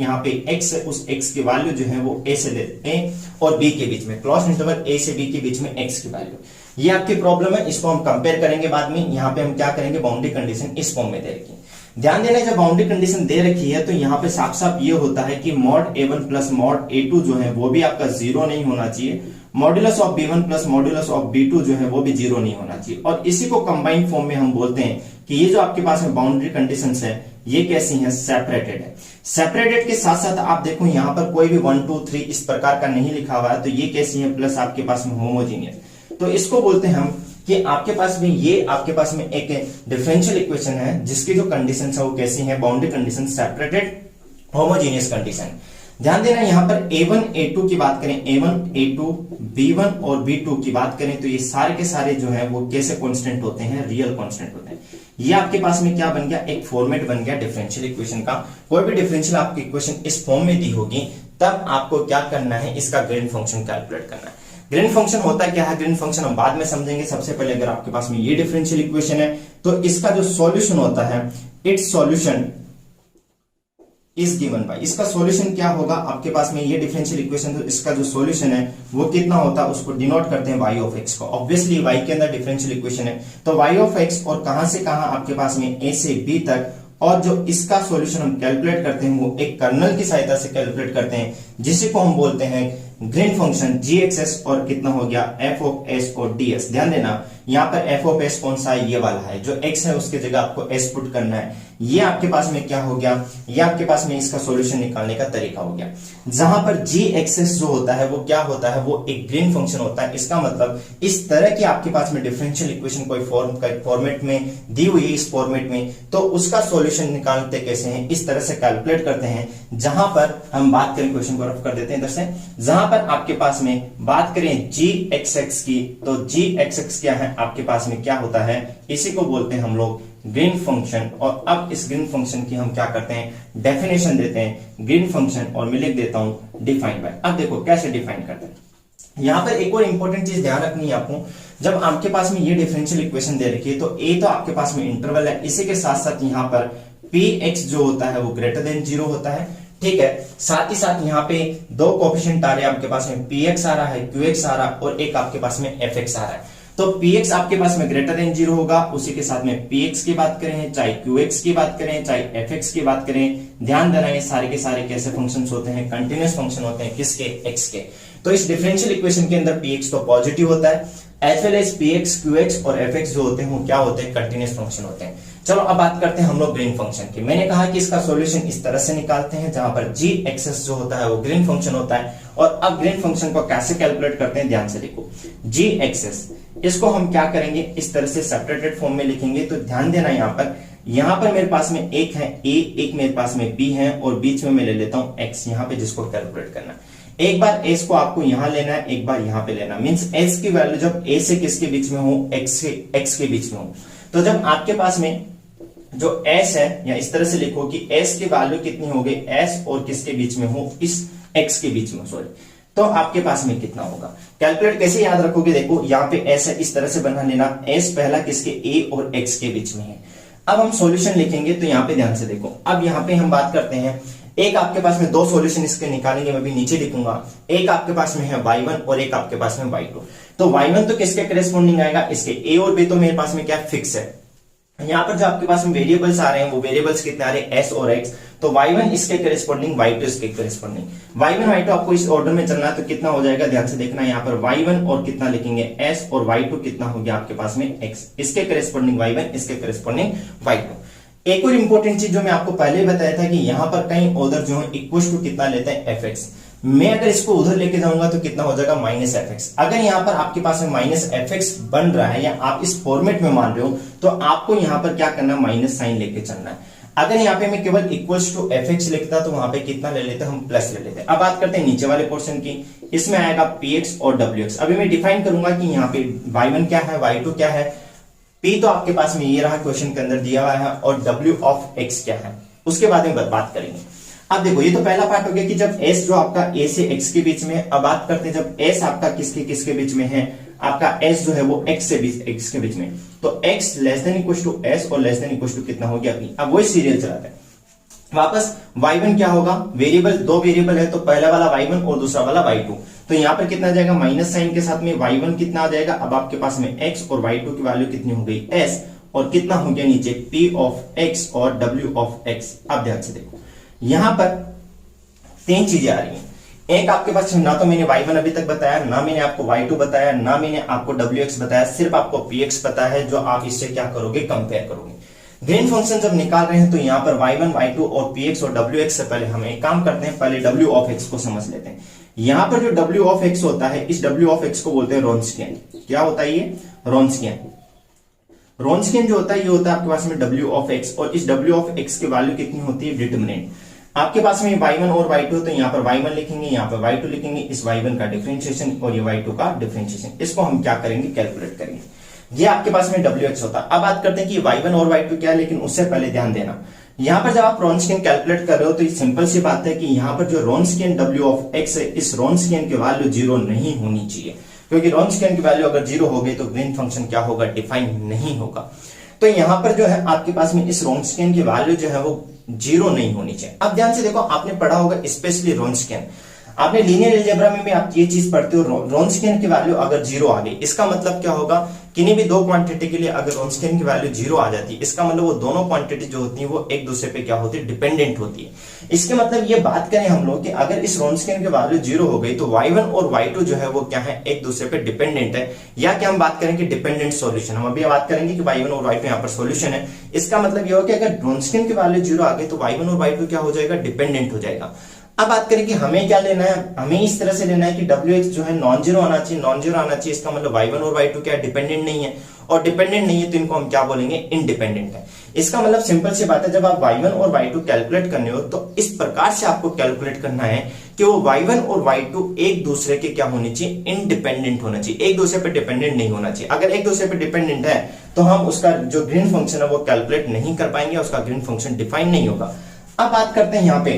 यहाँ पे x है उस x की वैल्यू जो है वो a से a और b के बीच में क्लोज इंटरवल a से b के बीच में x की वैल्यू, ये आपकी प्रॉब्लम है। इसको हम कंपेयर करेंगे बाद में। यहाँ पे हम क्या करेंगे, बाउंड्री कंडीशन इस फॉर्म में दे रखी है। ध्यान देना जब बाउंड्री कंडीशन दे रखी है तो यहाँ पे साफ साफ ये होता है कि mod a1 plus mod a2 जो है वो भी आपका जीरो नहीं होना चाहिए, modulus of b1 plus modulus of b2 जो है वो भी जीरो नहीं होना चाहिए। और इसी को कंबाइंड फॉर्म में हम बोलते हैं कि ये जो आपके पास में बाउंड्री कंडीशंस है ये कैसी हैं, सेपरेटेड है। सेपरेटेड के साथ साथ आप देखो यहाँ पर कोई भी 1 2 3 इस प्रकार का नहीं लिखा हुआ है, तो ये कैसी है, प्लस आपके पास में होमोजीनियस। तो इसको बोलते हैं हम कि आपके पास में ये आपके पास में एक डिफरेंशियल इक्वेशन है जिसकी जो कंडीशन है वो कैसी है, boundary condition separated homogeneous condition. ध्यान देना यहाँ पर a1 a2 की बात करें, a1 a2 b1 और b2 की बात करें तो ये सारे के सारे जो है वो कैसे कांस्टेंट होते हैं, रियल कांस्टेंट होते हैं। ये आपके पास में क्या बन गया, एक फॉर्मेट बन गया डिफरेंशियल इक्वेशन का। कोई भी डिफरेंशियल आपकी इक्वेशन इस फॉर्म में दी होगी तब आपको क्या करना है, इसका ग्रीन फंक्शन कैलकुलेट करना है। ग्रीन फंक्शन होता क्या है, ग्रीन फंक्शन हम बाद में समझेंगे। सबसे पहले अगर आपके पास में ये डिफरेंशियल इक्वेशन है तो इसका जो सॉल्यूशन होता है, it's solution is given by, इसका सॉल्यूशन क्या होगा आपके पास में ये डिफरेंशियल इक्वेशन, तो इसका जो सॉल्यूशन है वो कितना होता है, उसको डिनोट करते हैं y ऑफ x को। ऑब्वियसली y के अंदर डिफरेंशियल इक्वेशन है तो y ऑफ x और कहां से कहां आपके पास में a से b तक, और जो इसका सॉल्यूशन हम कैलकुलेट करते हैं वो एक कर्नल की सहायता से कैलकुलेट करते हैं जिसे को हम बोलते हैं ग्रीन फंक्शन gxs और कितना हो गया f ऑफ s और ds। ध्यान देना यहाँ पर f ऑफ s कौन सा है, ये वाला है, जो x है उसके जगह आपको s पुट करना है। ये आपके पास में क्या हो गया, ये आपके पास में इसका सॉल्यूशन निकालने का तरीका हो गया। जहां पर gxs जो होता है वो क्या होता है, वो एक ग्रीन फंक्शन होता है। इसका मतलब इस तरह की आपके पास में डिफरेंशियल इक्वेशन कोई फॉर्मेट में दी हुई है, इस फॉर्मेट में, तो उसका सॉल्यूशन निकालते कैसे हैं, इस तरह से कैलकुलेट करते हैं। जहां पर हम बात करें, क्वेश्चन को रफ कर देते हैं इधर से, जहां पर आपके पास में बात करें gxx की तो gxx क्या है आपके पास में, क्या होता है, इसी को बोलते हैं हम लोग ग्रीन फंक्शन। और अब इस ग्रीन फंक्शन की हम क्या करते हैं, डेफिनेशन देते हैं ग्रीन फंक्शन, और मैं लिख देता हूं डिफाइन बाय। अब देखो कैसे डिफाइन करते हैं। यहां पर एक और इंपॉर्टेंट चीज ध्यान रखनी है आपको, जब आपके पास में ये डिफरेंशियल इक्वेशन दे रखी है तो a तो आपके पास में इंटरवल है, इसी के साथ साथ यहां पर px जो होता है वो ग्रेटर देन 0 होता है, ठीक है। साथ ही साथ यहाँ पे दो कोफिशिएंट आ रहे हैं आपके पास में, px आ रहा है, qx आ रहा है और एक आपके पास में fx आ रहा है। तो px आपके पास में ग्रेटर देन 0 होगा, उसी के साथ में px की बात करें, चाहे qx की बात करें, चाहे fx की बात करें, ध्यान देना ये सारे के सारे कैसे फंक्शंस होते हैं, कंटीन्यूअस फंक्शन होते हैं, किसके, x के। तो इस डिफरेंशियल इक्वेशन के अंदर px तो पॉजिटिव होता है, as well as px, qx और fx जो होते हैं वो क्या होते हैं, कंटीन्यूअस फंक्शन होते हैं। चलो अब बात करते हैं हम लोग ग्रीन फंक्शन की। मैंने कहा कि इसका सॉल्यूशन इस तरह से निकालते हैं जहां पर gxs जो होता है वो ग्रीन फंक्शन होता है। और अब ग्रीन फंक्शन को कैसे कैलकुलेट करते हैं, ध्यान से देखो, gxs इसको हम क्या करेंगे, इस तरह से सेपरेटेड फॉर्म में लिखेंगे। तो ध्यान देना यहाँ पर मेरे पास में एक है a, एक मेरे पास में b है और बीच में मैं ले लेता हूं x, यहाँ पे जिसको कैलकुलेट करना है। एक बार s को आपको यहां लेना है, एक बार यहां पे लेना, मींस s की वैल्यू जब a से किसके बीच में हो, x के बीच में हो। तो जब आपके पास में जो s है, या इस तरह से लिखो कि s की वैल्यू कितनी हो गई, s और किसके बीच में हो, इस x के बीच में, सॉरी, तो आपके पास में कितना होगा। कैलकुलेट कैसे याद रखोगे, देखो यहाँ पे s है, इस तरह से बना लेना, s पहला किसके, a और x के बीच में है। अब हम सॉल्यूशन लिखेंगे तो यहाँ पे ध्यान से देखो, अब यहाँ पे हम बात करते हैं, एक आपके पास में दो सॉल्यूशन इसके निकालेंगे, मैं भी नीचे लिखूंगा, एक आपके पास में है y1 और एक आपके पास में y2। तो y1 तो किसके करेस्पॉन्डिंग आएगा, इसके, a और b तो मेरे पास में क्या फिक्स है, यहाँ पर जो आपके पास में वेरिएबल्स आ रहे हैं वो वेरिएबल्स कितने आ रहे हैं एस और एक्स। तो y1 इसके करेस्पॉन्डिंग y2 इसके करेस्पॉन्डिंग y1 y2 आपको इस ऑर्डर में चलना है तो कितना हो जाएगा ध्यान से देखना है। यहाँ पर y1 और कितना लिखेंगे s और y2 कितना हो गया आपके पास में x, इसके करेस्पॉन्डिंग y1 इसके करेस्पॉन्डिंग y2। एक और इंपॉर्टेंट चीज जो मैं आपको पहले बताया था कि यहाँ पर कई ऑर्डर जो है इक्वल टू कितना लेते हैं fx। मैं अगर इसको उधर लेके जाऊंगा तो कितना हो जाएगा माइनस fx। अगर यहाँ पर आपके पास में माइनस fx बन रहा है या आप इस फॉर्मेट में मान रहे हो तो आपको यहाँ पर क्या करना है माइनस साइन लेके चलना है। अगर यहाँ पे मैं केवल इक्वल्स टू fx लिखता तो वहां पे कितना ले लेते हम प्लस ले लेते। अब बात करते हैं नीचे वाले पोर्शन की, इसमें आएगा px और wx। अभी मैं डिफाइन करूंगा कि यहाँ पे y1 क्या है y2 क्या है, p तो आपके पास में ये रहा क्वेश्चन के अंदर दिया हुआ है और w ऑफ x क्या है उसके बाद में बात करेंगे। अब देखो ये तो पहला पार्ट हो गया कि जब s जो आपका a से x के बीच में, अब बात करते हैं जब s आपका किसके किसके बीच में है, आपका s जो है वो x के बीच में, तो x less than equal to s और लेस देन इक्वल टू कितना हो गया p। अब वही सीरियल चलाते हैं वापस। y1 क्या होगा, वेरिएबल दो वेरिएबल है तो पहला वाला y1 और दूसरा वाला y2, तो यहाँ पर कितना आ जाएगा माइनस साइन के साथ में y1 कितना आ जाएगा। अब आपके पास में x और y2 की वैल्यू कितनी हो गई s और कितना हो गया नीचे p ऑफ x और w ऑफ x। अब ध्यान से देखो यहां पर तीन चीजें आ रही हैं। एक आपके पास ना तो मैंने y1 अभी तक बताया, ना मैंने आपको y2 बताया, ना मैंने आपको wx बताया, सिर्फ आपको px पता है जो आप इससे क्या करोगे कंपेयर करोगे। ग्रीन फंक्शन जब निकाल रहे हैं तो यहाँ पर y1 y2 और px और wx से पहले हम एक काम करते हैं, पहले w ऑफ x को समझ लेते हैं। यहाँ पर जो w ऑफ x होता है इस w ऑफ x को बोलते हैं रॉन्स्कियन। क्या होता है ये रॉन्स्कियन। रॉन्स्कियन जो होता है ये होता है आपके पास में w ऑफ x और इस w ऑफ x की वैल्यू कितनी होती है डिटरमिनेंट। आपके पास में y1 और y2 तो यहाँ पर y1 लिखेंगे, यहाँ पर y2 लिखेंगे, इस y1 का डिफरेंशिएशन और ये y2 का डिफरेंशिएशन, इसको हम क्या करेंगे कैलकुलेट करेंगे। ये आपके पास में wx होता है। अब बात करते हैं कि y1 और y2 क्या है, लेकिन उससे पहले ध्यान देना यहाँ पर जब आप रॉन्स्कियन कैलकुलेट कर रहे हो तो सिंपल सी बात है कि यहाँ पर जो रॉन्स्कियन w ऑफ x है इस रॉन्स्कियन की वैल्यू जीरो नहीं होनी चाहिए, क्योंकि रॉन्स्कियन की वैल्यू अगर जीरो हो गई तो ग्रीन फंक्शन क्या होगा डिफाइन नहीं होगा। तो यहाँ पर जो है आपके पास में इस रॉन्स्कियन की वैल्यू जो है वो जीरो नहीं होनी चाहिए। अब ध्यान से देखो आपने पढ़ा होगा स्पेशली रॉन्स्कियन, आपने लीनियर अलजेब्रा में भी आप ये चीज पढ़ते हो, रॉन्स्कियन की वैल्यू अगर जीरो आ गई इसका मतलब क्या होगा, किन्हीं भी दो क्वांटिटी के लिए अगर रॉन्स्कियन की वैल्यू जीरो आ जाती है इसका मतलब वो दोनों क्वांटिटी जो होती है वो एक दूसरे पे क्या होती है डिपेंडेंट होती है। इसके मतलब ये बात करें हम लोग कि अगर इस रॉन्स्कियन की वैल्यू जीरो हो गई तो y1 और y2 जो है वो क्या है एक दूसरे पे डिपेंडेंट है, या क्या हम बात करें कि डिपेंडेंट सॉल्यूशन। हम अभी बात करेंगे कि y1 और y2 यहाँ पर सॉल्यूशन है। इसका मतलब ये हो कि अगर रॉन्स्कियन की वैल्यू जीरो आ गई तो y1 और y2 क्या हो जाएगा डिपेंडेंट हो जाएगा। अब बात करें कि हमें क्या लेना है, हमें इस तरह से लेना है कि wx जो है नॉन जीरो आना चाहिए, नॉन जीरो आना चाहिए इसका मतलब y1 और y2 क्या डिपेंडेंट नहीं है, और डिपेंडेंट नहीं है तो इनको हम क्या बोलेंगे इंडिपेंडेंट है। इसका मतलब सिंपल सी बात है जब आप y1 और y2 कैलकुलेट करने हो तो इस प्रकार से आपको कैलकुलेट करना है कि वो y1 और y2 एक दूसरे के क्या होने चाहिए इंडिपेंडेंट होना चाहिए, एक दूसरे पे डिपेंडेंट नहीं होना चाहिए। अगर एक दूसरे पे डिपेंडेंट है तो हम उसका जो ग्रीन फंक्शन है वो कैलकुलेट नहीं कर पाएंगे, उसका ग्रीन फंक्शन डिफाइन नहीं होगा। अब बात करते हैं यहाँ पे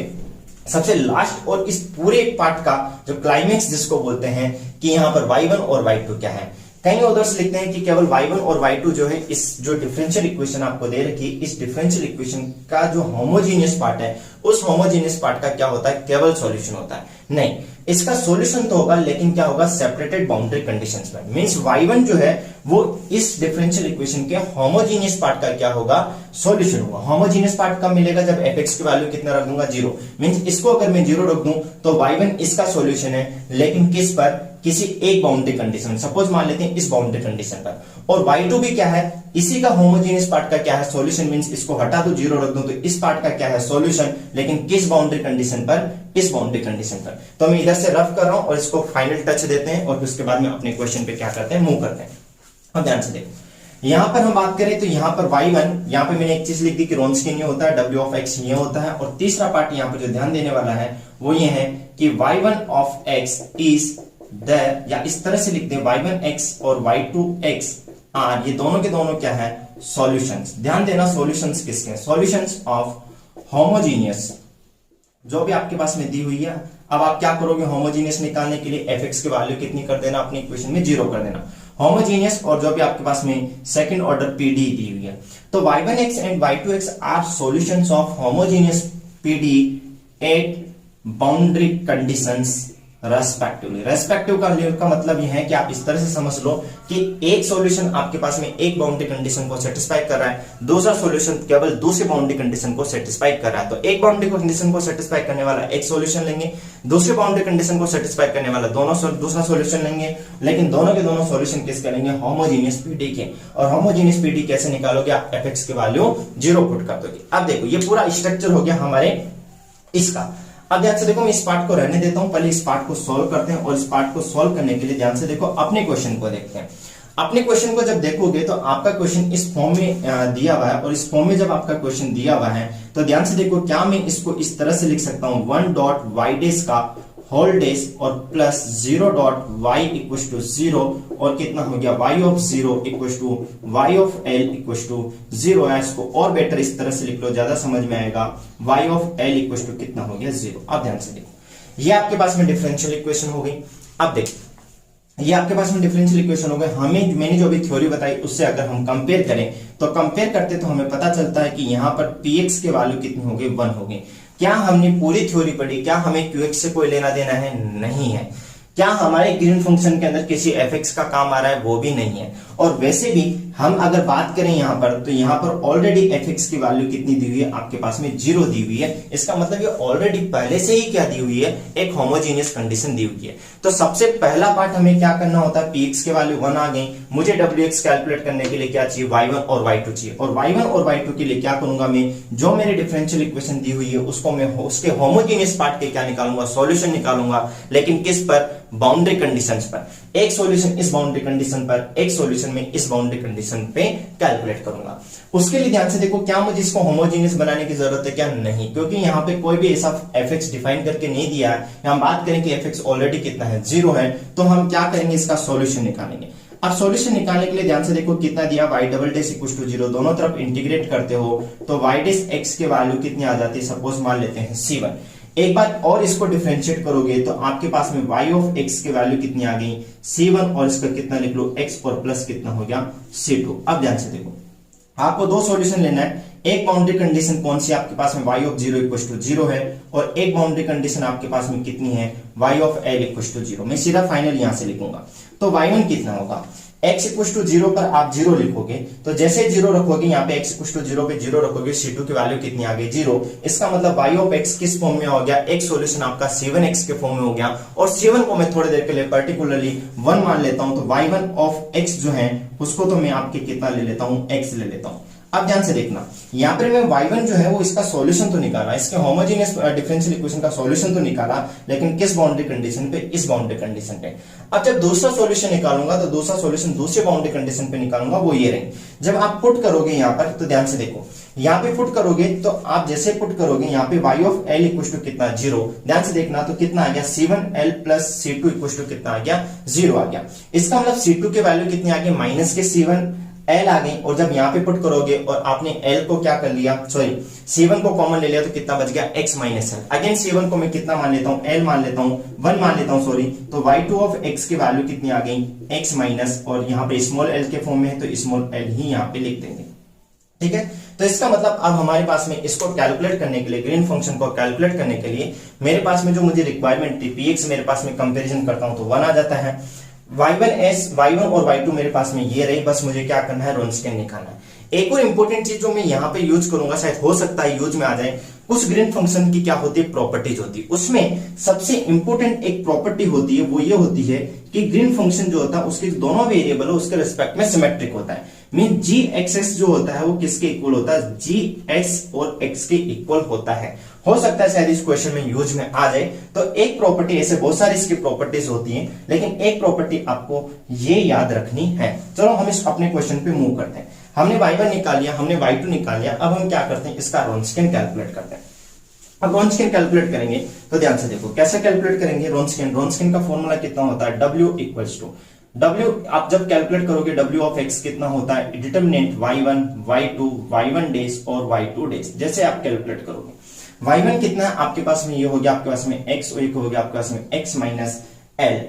सबसे लास्ट और इस पूरे पार्ट का जो क्लाइमेक्स जिसको बोलते हैं कि यहाँ पर y1 और y2 क्या है। कई ऑथर्स लिखते हैं कि केवल y1 और y2 जो है इस जो डिफरेंशियल इक्वेशन आपको दे रखी है इस डिफरेंशियल इक्वेशन का जो होमोजीनियस पार्ट है उस होमोजीनियस पार्ट का क्या होता है केवल सॉल्यूशन होता है। नहीं, इसका सॉल्यूशन तो होगा लेकिन क्या होगा सेपरेटेड बाउंड्री कंडीशंस में। मींस y1 जो है वो इस डिफरेंशियल इक्वेशन के होमोजीनियस पार्ट का क्या होगा सॉल्यूशन होगा। होमोजीनियस पार्ट कब मिलेगा जब fx की वैल्यू कितना रख दूंगा जीरो। मींस इसको अगर मैं जीरो रख दूं तो y1 इसका सॉल्यूशन है, लेकिन किस पर, किसी एक बाउंड्री कंडीशन, सपोज मान लेते हैं इस बाउंड्री कंडीशन पर। और y2 भी क्या है इसी का होमोजीनियस पार्ट का क्या है सॉल्यूशन। मींस इसको हटा दो जीरो रख दूं तो इस पार्ट का क्या है सॉल्यूशन, लेकिन किस बाउंड्री कंडीशन पर, इस बाउंड्री कंडीशन पर। तो मैं इधर से रफ कर रहा हूं और इसको फाइनल टच देते हैं और उसके बाद में अपने क्वेश्चन पे क्या करते हैं मूव करते हैं। अब ध्यान से देखो यहां पर हम बात करें तो यहां पर y1, यहां पे मैंने एक चीज लिख दी कि रॉन्स्कियन ये होता है, w ऑफ x ये होता है, और तीसरा पार्ट यहां पर जो ध्यान देने वाला है वो ये है कि y1 of x is the, या इस तरह से लिख दें y1x और y2x आर, ये दोनों के दोनों क्या है सॉल्यूशंस। ध्यान देना सॉल्यूशंस किसके, सॉल्यूशंस ऑफ होमोजीनियस जो भी आपके पास में दी हुई है। अब आप क्या करोगे होमोजीनियस निकालने के लिए fx की वैल्यू कितनी कर देना अपनी इक्वेशन में जीरो कर देना, होमोजीनियस और जो भी आपके पास में सेकंड ऑर्डर पीडी दी हुई है। तो y1x and y2x are solutions of homogeneous PD at boundary conditions respectively. Respective का मतलब यह है कि आप इस तरह से समझ लो कि एक सॉल्यूशन आपके पास में एक बाउंड्री कंडीशन को सेटिस्फाई कर रहा है, दूसरा सॉल्यूशन केवल दूसरी बाउंड्री कंडीशन को सेटिस्फाई कर रहा है। तो एक बाउंड्री कंडीशन को सेटिस्फाई करने वाला एक सॉल्यूशन लेंगे, दूसरी बाउंड्री कंडीशन को सेटिस्फाई करने वाला दूसरा सॉल्यूशन लेंगे, लेकिन दोनों के दोनों सॉल्यूशन किस करेंगे, होमोजेनियस पीडी के। और होमोजेनियस पीडी कैसे निकालोगे, आप एफ की वैल्यू 0 पुट कर दोगे। अब देखो ये पूरा स्ट्रक्चर हो गया हमारे इसका। अब ध्यान से देखो, मैं इस पार्ट को रहने देता हूं, पहले इस पार्ट को सॉल्व करते हैं और इस पार्ट को सॉल्व करने के लिए ध्यान से देखो अपने क्वेश्चन को देखते हैं। अपने क्वेश्चन को जब देखोगे तो आपका क्वेश्चन इस फॉर्म में दिया हुआ है, और इस फॉर्म में जब आपका क्वेश्चन दिया हुआ है तो ध्यान से देखो, क्या मैं इसको इस तरह से लिख सकता हूं, 1.y डेज का होल डेज और प्लस 0.y इक्वल टू 0 और कितना हो गया y of 0 equal to y of l equal to 0 है। इसको और बेटर इस तरह से लिख लो, ज्यादा समझ में आएगा, y of l equal to कितना हो गया 0। अब ध्यान से देखो, ये आपके पास में डिफरेंशियल इक्वेशन हो गई। अब देखो ये आपके पास में डिफरेंशियल इक्वेशन हो गए। हमें मैंने जो अभी थ्योरी बताई उससे अगर हम कंपेयर करें तो कंपेयर करते तो हमें पता चलता है कि यहां पर px के वैल्यू कितनी हो गई, 1 हो गई। क्या हमने पूरी थ्योरी पढ़ी, क्या हमें qx से कोई लेना देना है, नहीं है। क्या हमारे ग्रीन फंक्शन के अंदर किसी fx का काम आ रहा है, वो भी नहीं है। और वैसे भी हम अगर बात करें यहां पर, तो यहां पर ऑलरेडी fx की वैल्यू कितनी दी हुई है, आपके पास में 0 दी हुई है। इसका मतलब ये ऑलरेडी पहले से ही क्या दी हुई है, एक होमोजेनियस कंडीशन दी हुई है। तो सबसे पहला पार्ट हमें क्या करना होता है, px के वैल्यू 1 आ गई, मुझे wx कैलकुलेट करने के लिए क्या चाहिए, y1 और y2 चाहिए। और y1 और y2 के लिए क्या करूंगा मैं, जो मेरी डिफरेंशियल इक्वेशन दी हुई है उसको मैं उसके होमोजेनियस पार्ट के क्या निकालूंगा, सॉल्यूशन निकालूंगा। लेकिन किस पर, बाउंड्री कंडीशंस पर। एक सॉल्यूशन इस बाउंड्री कंडीशन पर, एक सॉल्यूशन में इस बाउंड्री कंडीशन पे कैलकुलेट करूंगा। उसके लिए ध्यान से देखो, क्या मुझे इसको होमोजेनियस बनाने की जरूरत है, क्या नहीं, क्योंकि यहाँ पे कोई भी ऐसा fx डिफाइन करके नहीं दिया है। हम बात करें कि fx ऑलरेडी कितना है, 0 है, तो हम क्या करेंगे, इसका सॉल्यूशन निकालेंगे। अब सॉल्यूशन निकालने के लिए ध्यान से देखो कितना दिया, y double dash equal to 0, दोनों तरफ इंटीग्रेट करते हो तो y डैश x के वैल्यू कितनी आ जाती है, सपोज मान लेते हैं c1। एक बार और इसको डिफरेंशिएट करोगे तो आपके पास में y ऑफ x की वैल्यू कितनी आ गई, c1, और इसका कितना लिख लो, x और प्लस कितना हो गया, c2। अब ध्यान से देखो, आपको दो सॉल्यूशन लेना है। एक बाउंड्री कंडीशन कौन सी, आपके पास में y ऑफ 0 इक्वल टू 0 है, और एक बाउंड्री कंडीशन आपके पास में कितनी है, y of l equal to 0। मैं सीधा फाइनल यहां से लिखूंगा, तो y1 कितना होगा, x इक्वल टू 0 पर आप 0 लिखोगे, तो जैसे 0 रखोगे यहाँ पे x इक्वल टू 0 पे 0 रखोगे, c2 की वैल्यू कितनी आ गई, 0। इसका मतलब y ऑफ x किस फॉर्म में हो गया, एक सॉल्यूशन आपका c1x के फॉर्म में हो गया। और c1 को मैं थोड़ी देर के लिए पर्टिकुलरली 1 मान लेता हूं, तो y1 ऑफ x जो है उसको तो मैं आपके कितना ले लेता हूं, x ले लेता हूं। अब ध्यान से देखना, यहाँ पर मैं y1 जो है वो इसका सॉल्यूशन तो निकाला, इसके होमोजेनियस डिफरेंशियल इक्वेशन का सॉल्यूशन तो निकाला, लेकिन किस बाउंड्री कंडीशन पे, इस बाउंड्री कंडीशन पे। अब जब दूसरा सॉल्यूशन निकालूंगा तो दूसरा सॉल्यूशन दूसरे बाउंड्री कंडीशन पे निकालूंगा, वो ये रहेंगे। जब आप पुट करोगे यहाँ पर, तो ध्यान से देखो, यहाँ पे पुट करोगे तो आप जैसे पुट करोगे यहाँ पे y of l equal to कितना, 0। ध्यान से देखना, तो कितना आ गया, c1l plus c2 equal to कितना आ गया, 0 आ गया। इसका मतलब c2 के वैल्यू कितनी आ गई, माइनस के c1 l आ गई। और जब यहाँ पे पुट करोगे और आपने l को क्या कर लिया, सॉरी c1 को कॉमन ले लिया, तो कितना बच गया, x minus l। Again c1 को मैं कितना मान लेता हूँ, l मान लेता हूँ, 1 मान लेता हूँ, सॉरी। तो y2 ऑफ x की वैल्यू कितनी आ गई, x माइनस, और यहाँ पे स्मॉल l के फॉर्म में है तो स्मॉल l ही यहाँ पे लिख देंगे, ठीक है। तो इसका मतलब अब हमारे पास में इसको कैलकुलेट करने के लिए, ग्रीन फंक्शन को कैलकुलेट करने के लिए मेरे पास में जो मुझे रिक्वायरमेंट थी, px मेरे पास में कंपेरिजन करता हूं तो 1 आ जाता है। y1 और y2 मेरे पास में ये रही, बस मुझे क्या करना है, रोन्सकियन निकालना है। एक और इंपॉर्टेंट चीज जो मैं यहाँ पे यूज करूंगा, शायद हो सकता है यूज में आ जाए, कुछ ग्रीन फंक्शन की क्या होती है, प्रॉपर्टीज होती है। उसमें सबसे इंपॉर्टेंट एक प्रॉपर्टी होती है, वो ये होती है कि ग्रीन फंक्शन जो होता है उसके दोनों वेरिएबल है उसके रिस्पेक्ट में सिमेट्रिक होता है। मीन जी एक्स जो होता है वो किसके इक्वल होता है, जी एस और एक्स के इक्वल होता है। हो सकता है शायद इस क्वेश्चन में यूज में आ जाए। तो एक प्रॉपर्टी, ऐसे बहुत सारी इसकी प्रॉपर्टीज होती हैं, लेकिन एक प्रॉपर्टी आपको ये याद रखनी है। चलो हम इस अपने क्वेश्चन पे मूव करते हैं। हमने y1 निकाल लिया, हमने y2 निकाल लिया, अब हम क्या करते हैं, इसका रोन्सकियन कैलकुलेट करते हैं। अब रोन्सकियन कैलकुलेट करेंगे तो ध्यान से देखो कैसे कैलकुलेट करेंगे रोन्सकियन का फॉर्मूला कितना होता है, W इक्वल्स टू W। आप जब कैलकुलेट करोगे W ऑफ x कितना होता है, determinant y1 y2 y1 days और y2 डेज। जैसे आप कैलकुलेट करोगे y1 कितना है आपके पास में, ये हो गया आपके पास में x, और एक हो गया आपके पास में x minus l।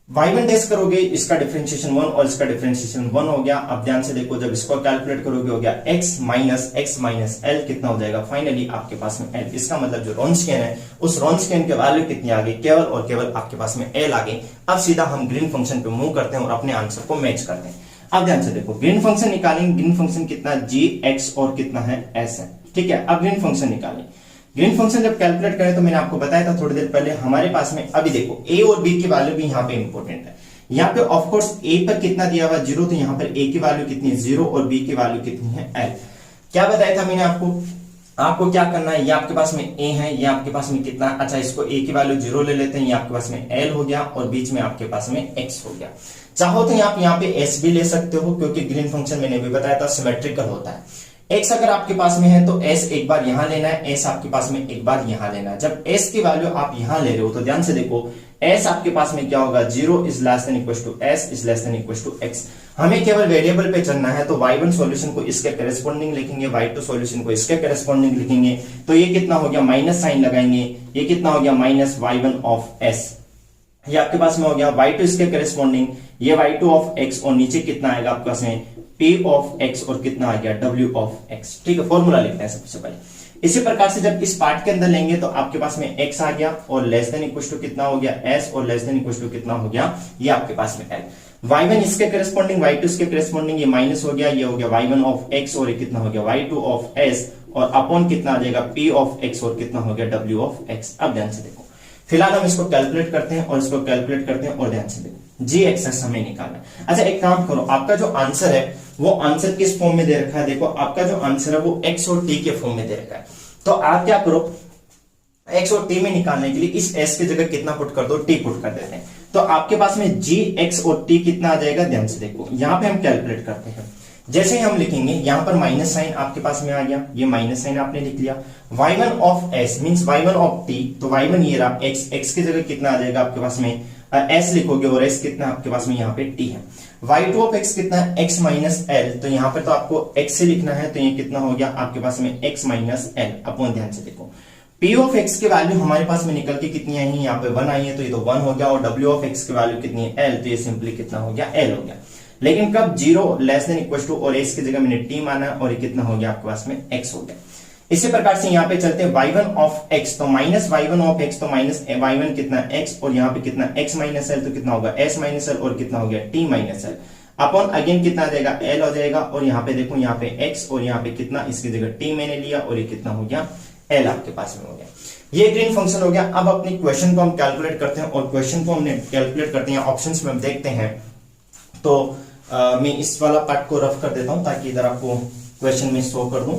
y1 dash करोगे, इसका डिफरेंशिएशन 1 और इसका डिफरेंशिएशन 1 हो गया। अब ध्यान से देखो, जब इसको कैलकुलेट करोगे हो गया x माइनस l, कितना हो जाएगा फाइनली आपके पास में l। इसका मतलब जो रॉन्सकियन है उस रॉन्सकियन के वैल्यू कितनी आ गई, केवल और केवल आपके पास में l आ गई। अब सीधा हम ग्रीन फंक्शन पे मूव करते हैं और अपने आंसर को मैच करते हैं। अब ध्यान से देखो, ग्रीन फंक्शन निकालेंगे। ग्रीन फंक्शन कितना g और कितना है s है, ठीक है। अब ग्रीन फंक्शन निकालें। ग्रीन फंक्शन जब कैलकुलेट करें तो मैंने आपको बताया था थोड़ी देर पहले, हमारे पास में अभी देखो a और b की वैल्यू भी यहाँ पे इंपॉर्टेंट है। यहाँ पे ऑफ कोर्स a पर कितना दिया हुआ 0, तो यहाँ पर a की वैल्यू कितनी है 0 और b की वैल्यू कितनी है l। क्या बताया था मैंने आपको क्या करना है, ये आपके पास में a है, ये आपके पास में कितना, अच्छा इसको a की वैल्यू 0 ले लेते हैं, ये आपके पास में l हो गया और बीच में आपके पास में x हो गया। चाहो तो आप यहाँ पे s भी ले सकते हो, क्योंकि ग्रीन फंक्शन मैंने भी बताया था सिमेट्रिकल होता है। x अगर आपके पास में है तो s एक बार यहां लेना है, s आपके पास में एक बार यहां लेना है। जब s की वैल्यू आप यहां ले रहे हो तो ध्यान से देखो, s आपके पास में क्या होगा, 0 is less than equal to s is less than equal to x। हमें केवल वेरिएबल पे चलना है, तो y1 सॉल्यूशन को इसके करेस्पॉन्डिंग लिखेंगे, y2 सॉल्यूशन को इसके करेस्पॉन्डिंग लिखेंगे। तो ये कितना हो गया, माइनस साइन लगाएंगे, ये कितना हो गया माइनस y1 ऑफ s। ये आपके पास में हो गया y2 इसके करेस्पॉन्डिंग, ये y2 ऑफ x, और नीचे कितना आएगा आपके पास में p ऑफ x और कितना आ गया w ऑफ x। ठीक है, फॉर्मूला लिखते हैं सबसे पहले। इसी प्रकार से जब इस पार्ट के अंदर लेंगे तो आपके पास में x आ गया और लेस देन इक्वल टू कितना हो गया s और लेस देन इक्वल टू कितना हो गया, ये आपके पास में l। y1 इसके करेस्पॉन्डिंग, y2 इसके करेस्पॉन्डिंग, ये माइनस हो गया, ये हो गया y1 ऑफ x और ये कितना हो गया y2 ऑफ s, और अपॉन कितना आ जाएगा p ऑफ x और कितना हो गया w ऑफ x। अब ध्यान से देखो, फिलहाल हम इसको कैलकुलेट करते हैं और इसको कैलकुलेट करते हैं और ध्यान से देखो, जी एक्सेस हमें निकालना है। अच्छा एक काम करो, आपका जो आंसर है वो आंसर किस फॉर्म में दे रखा है, देखो आपका जो आंसर है वो x और t के फॉर्म में दे रखा है। तो आप क्या करो, x और t में निकालने के लिए इस s की जगह कितना पुट कर दो, t पुट कर देते हैं। तो आपके पास में g x और t कितना आ जाएगा, ध्यान से देखो, यहां पे हम कैलकुलेट करते हैं। जैसे हम लिखेंगे, यहां पर माइनस साइन आपके पास में आ गया, ये माइनस साइन आपने लिख लिया। y1 of s means y1 of t, तो y1 ये रहा, x की जगह कितना आ जाएगा आपके पास में s लिखोगे और s कितना आपके पास में यहाँ पे t है। y2 ऑफ x कितना है, x माइनस l, तो यहाँ पर तो आपको x से लिखना है, तो ये कितना हो गया आपके पास में x माइनस l अपॉन, ध्यान से देखो p ऑफ x की वैल्यू हमारे पास में निकल के कितनी आई है, यहाँ पे 1 आई है, तो ये तो 1 हो गया, और w ऑफ x की वैल्यू कितनी है l, तो ये सिंपली कितना हो गया l हो गया। लेकिन कब 0 लेस देन इक्वल टू, और s की जगह मैंने t माना और ये कितना हो गया आपके पास में x हो गया। इसी प्रकार से यहाँ पे चलते हैं y1 ऑफ x, तो माइनस y1 ऑफ x, तो माइनस y1 कितना x और यहाँ पे कितना x माइनस l, तो कितना होगा s माइनस l और कितना हो गया t minus l upon again कितना आ जाएगा l हो जाएगा, और यहाँ पे देखो यहाँ पे x और यहाँ पे कितना, इसकी जगह t मैंने लिया और ये कितना हो गया l आपके पास में हो गया। ये ग्रीन फंक्शन हो गया। अब अपनी क्वेश्चन को हम कैलकुलेट करते हैं, और क्वेश्चन को हमने कैलकुलेट करते हैं ऑप्शंस में हम देखते हैं। तो मैं इस वाला पार्ट को रफ कर देता हूं ताकि इधर आपको क्वेश्चन में शो कर दूं।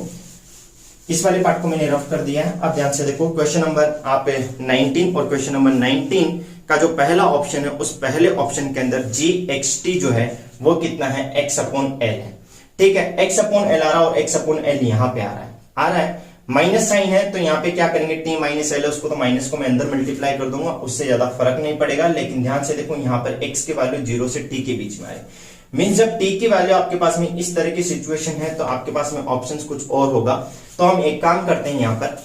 इस वाले पार्ट को मैंने रफ कर दिया है। अब ध्यान से देखो, क्वेश्चन नंबर आप 19 और क्वेश्चन नंबर 19 का जो पहला ऑप्शन है, उस पहले ऑप्शन के अंदर gxt जो है वो कितना है, x अपॉन l है। ठीक है, x अपॉन l आ रहा है और x अपॉन l यहाँ पे आ रहा है। माइनस साइन है तो यहाँ पे क्या करेंगे, t माइनस l है, उसको तो माइनस को मैं अंदर मल्टीप्लाई कर दूंगा, उससे ज्यादा फर्क नहीं पड़ेगा। लेकिन ध्यान से देखो, यहाँ पर x की वैल्यू 0 से t के बीच में आए, मींस जब t की वैल्यू आपके पास में इस तरह की सिचुएशन है तो आपके पास में ऑप्शंस कुछ और होगा। तो हम एक काम करते हैं, यहाँ पर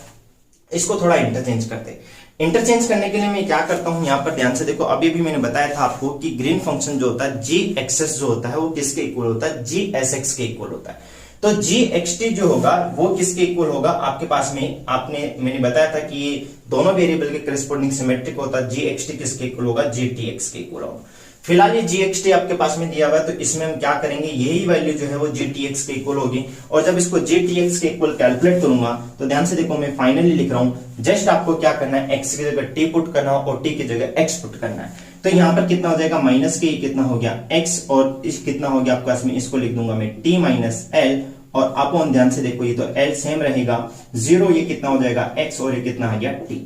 इसको थोड़ा इंटरचेंज करते हैं। इंटरचेंज करने के लिए मैं क्या करता हूं, यहाँ पर ध्यान से देखो, अभी भी मैंने बताया था आपको कि ग्रीन फंक्शन जो होता है, जी एक्सेस जो होता है वो किसके इक्वल होता है, जी एस एक्स के इक्वल होता है। तो जी एक्स टी जो होगा वो किसके इक्वल होगा, आपके पास में मैंने बताया था कि ये दोनों वेरिएबल के करेस्पॉन्डिंग सिमेट्रिक होता है। जी एक्स टी किसके इक्वल होगा, जी टी एक्स के इक्वल होगा। फिलहाल ये gxt आपके पास में दिया हुआ है, तो इसमें हम क्या करेंगे, यही वैल्यू जो है वो gtx के इक्वल होगी। और जब इसको gtx के इक्वल कैलकुलेट करूंगा तो ध्यान से देखो, मैं फाइनली लिख रहा हूं, जस्ट आपको क्या करना है, x की जगह t पुट करना और t की जगह x पुट करना है। तो यहाँ पर कितना हो जाएगा, माइनस के कितना हो गया x, और इस कितना हो गया आपके पास में, इसको लिख दूंगा मैं t माइनस l, और अपॉन ध्यान से देखो ये तो l सेम रहेगा, 0 ये कितना हो जाएगा x, और ये कितना आ गया t।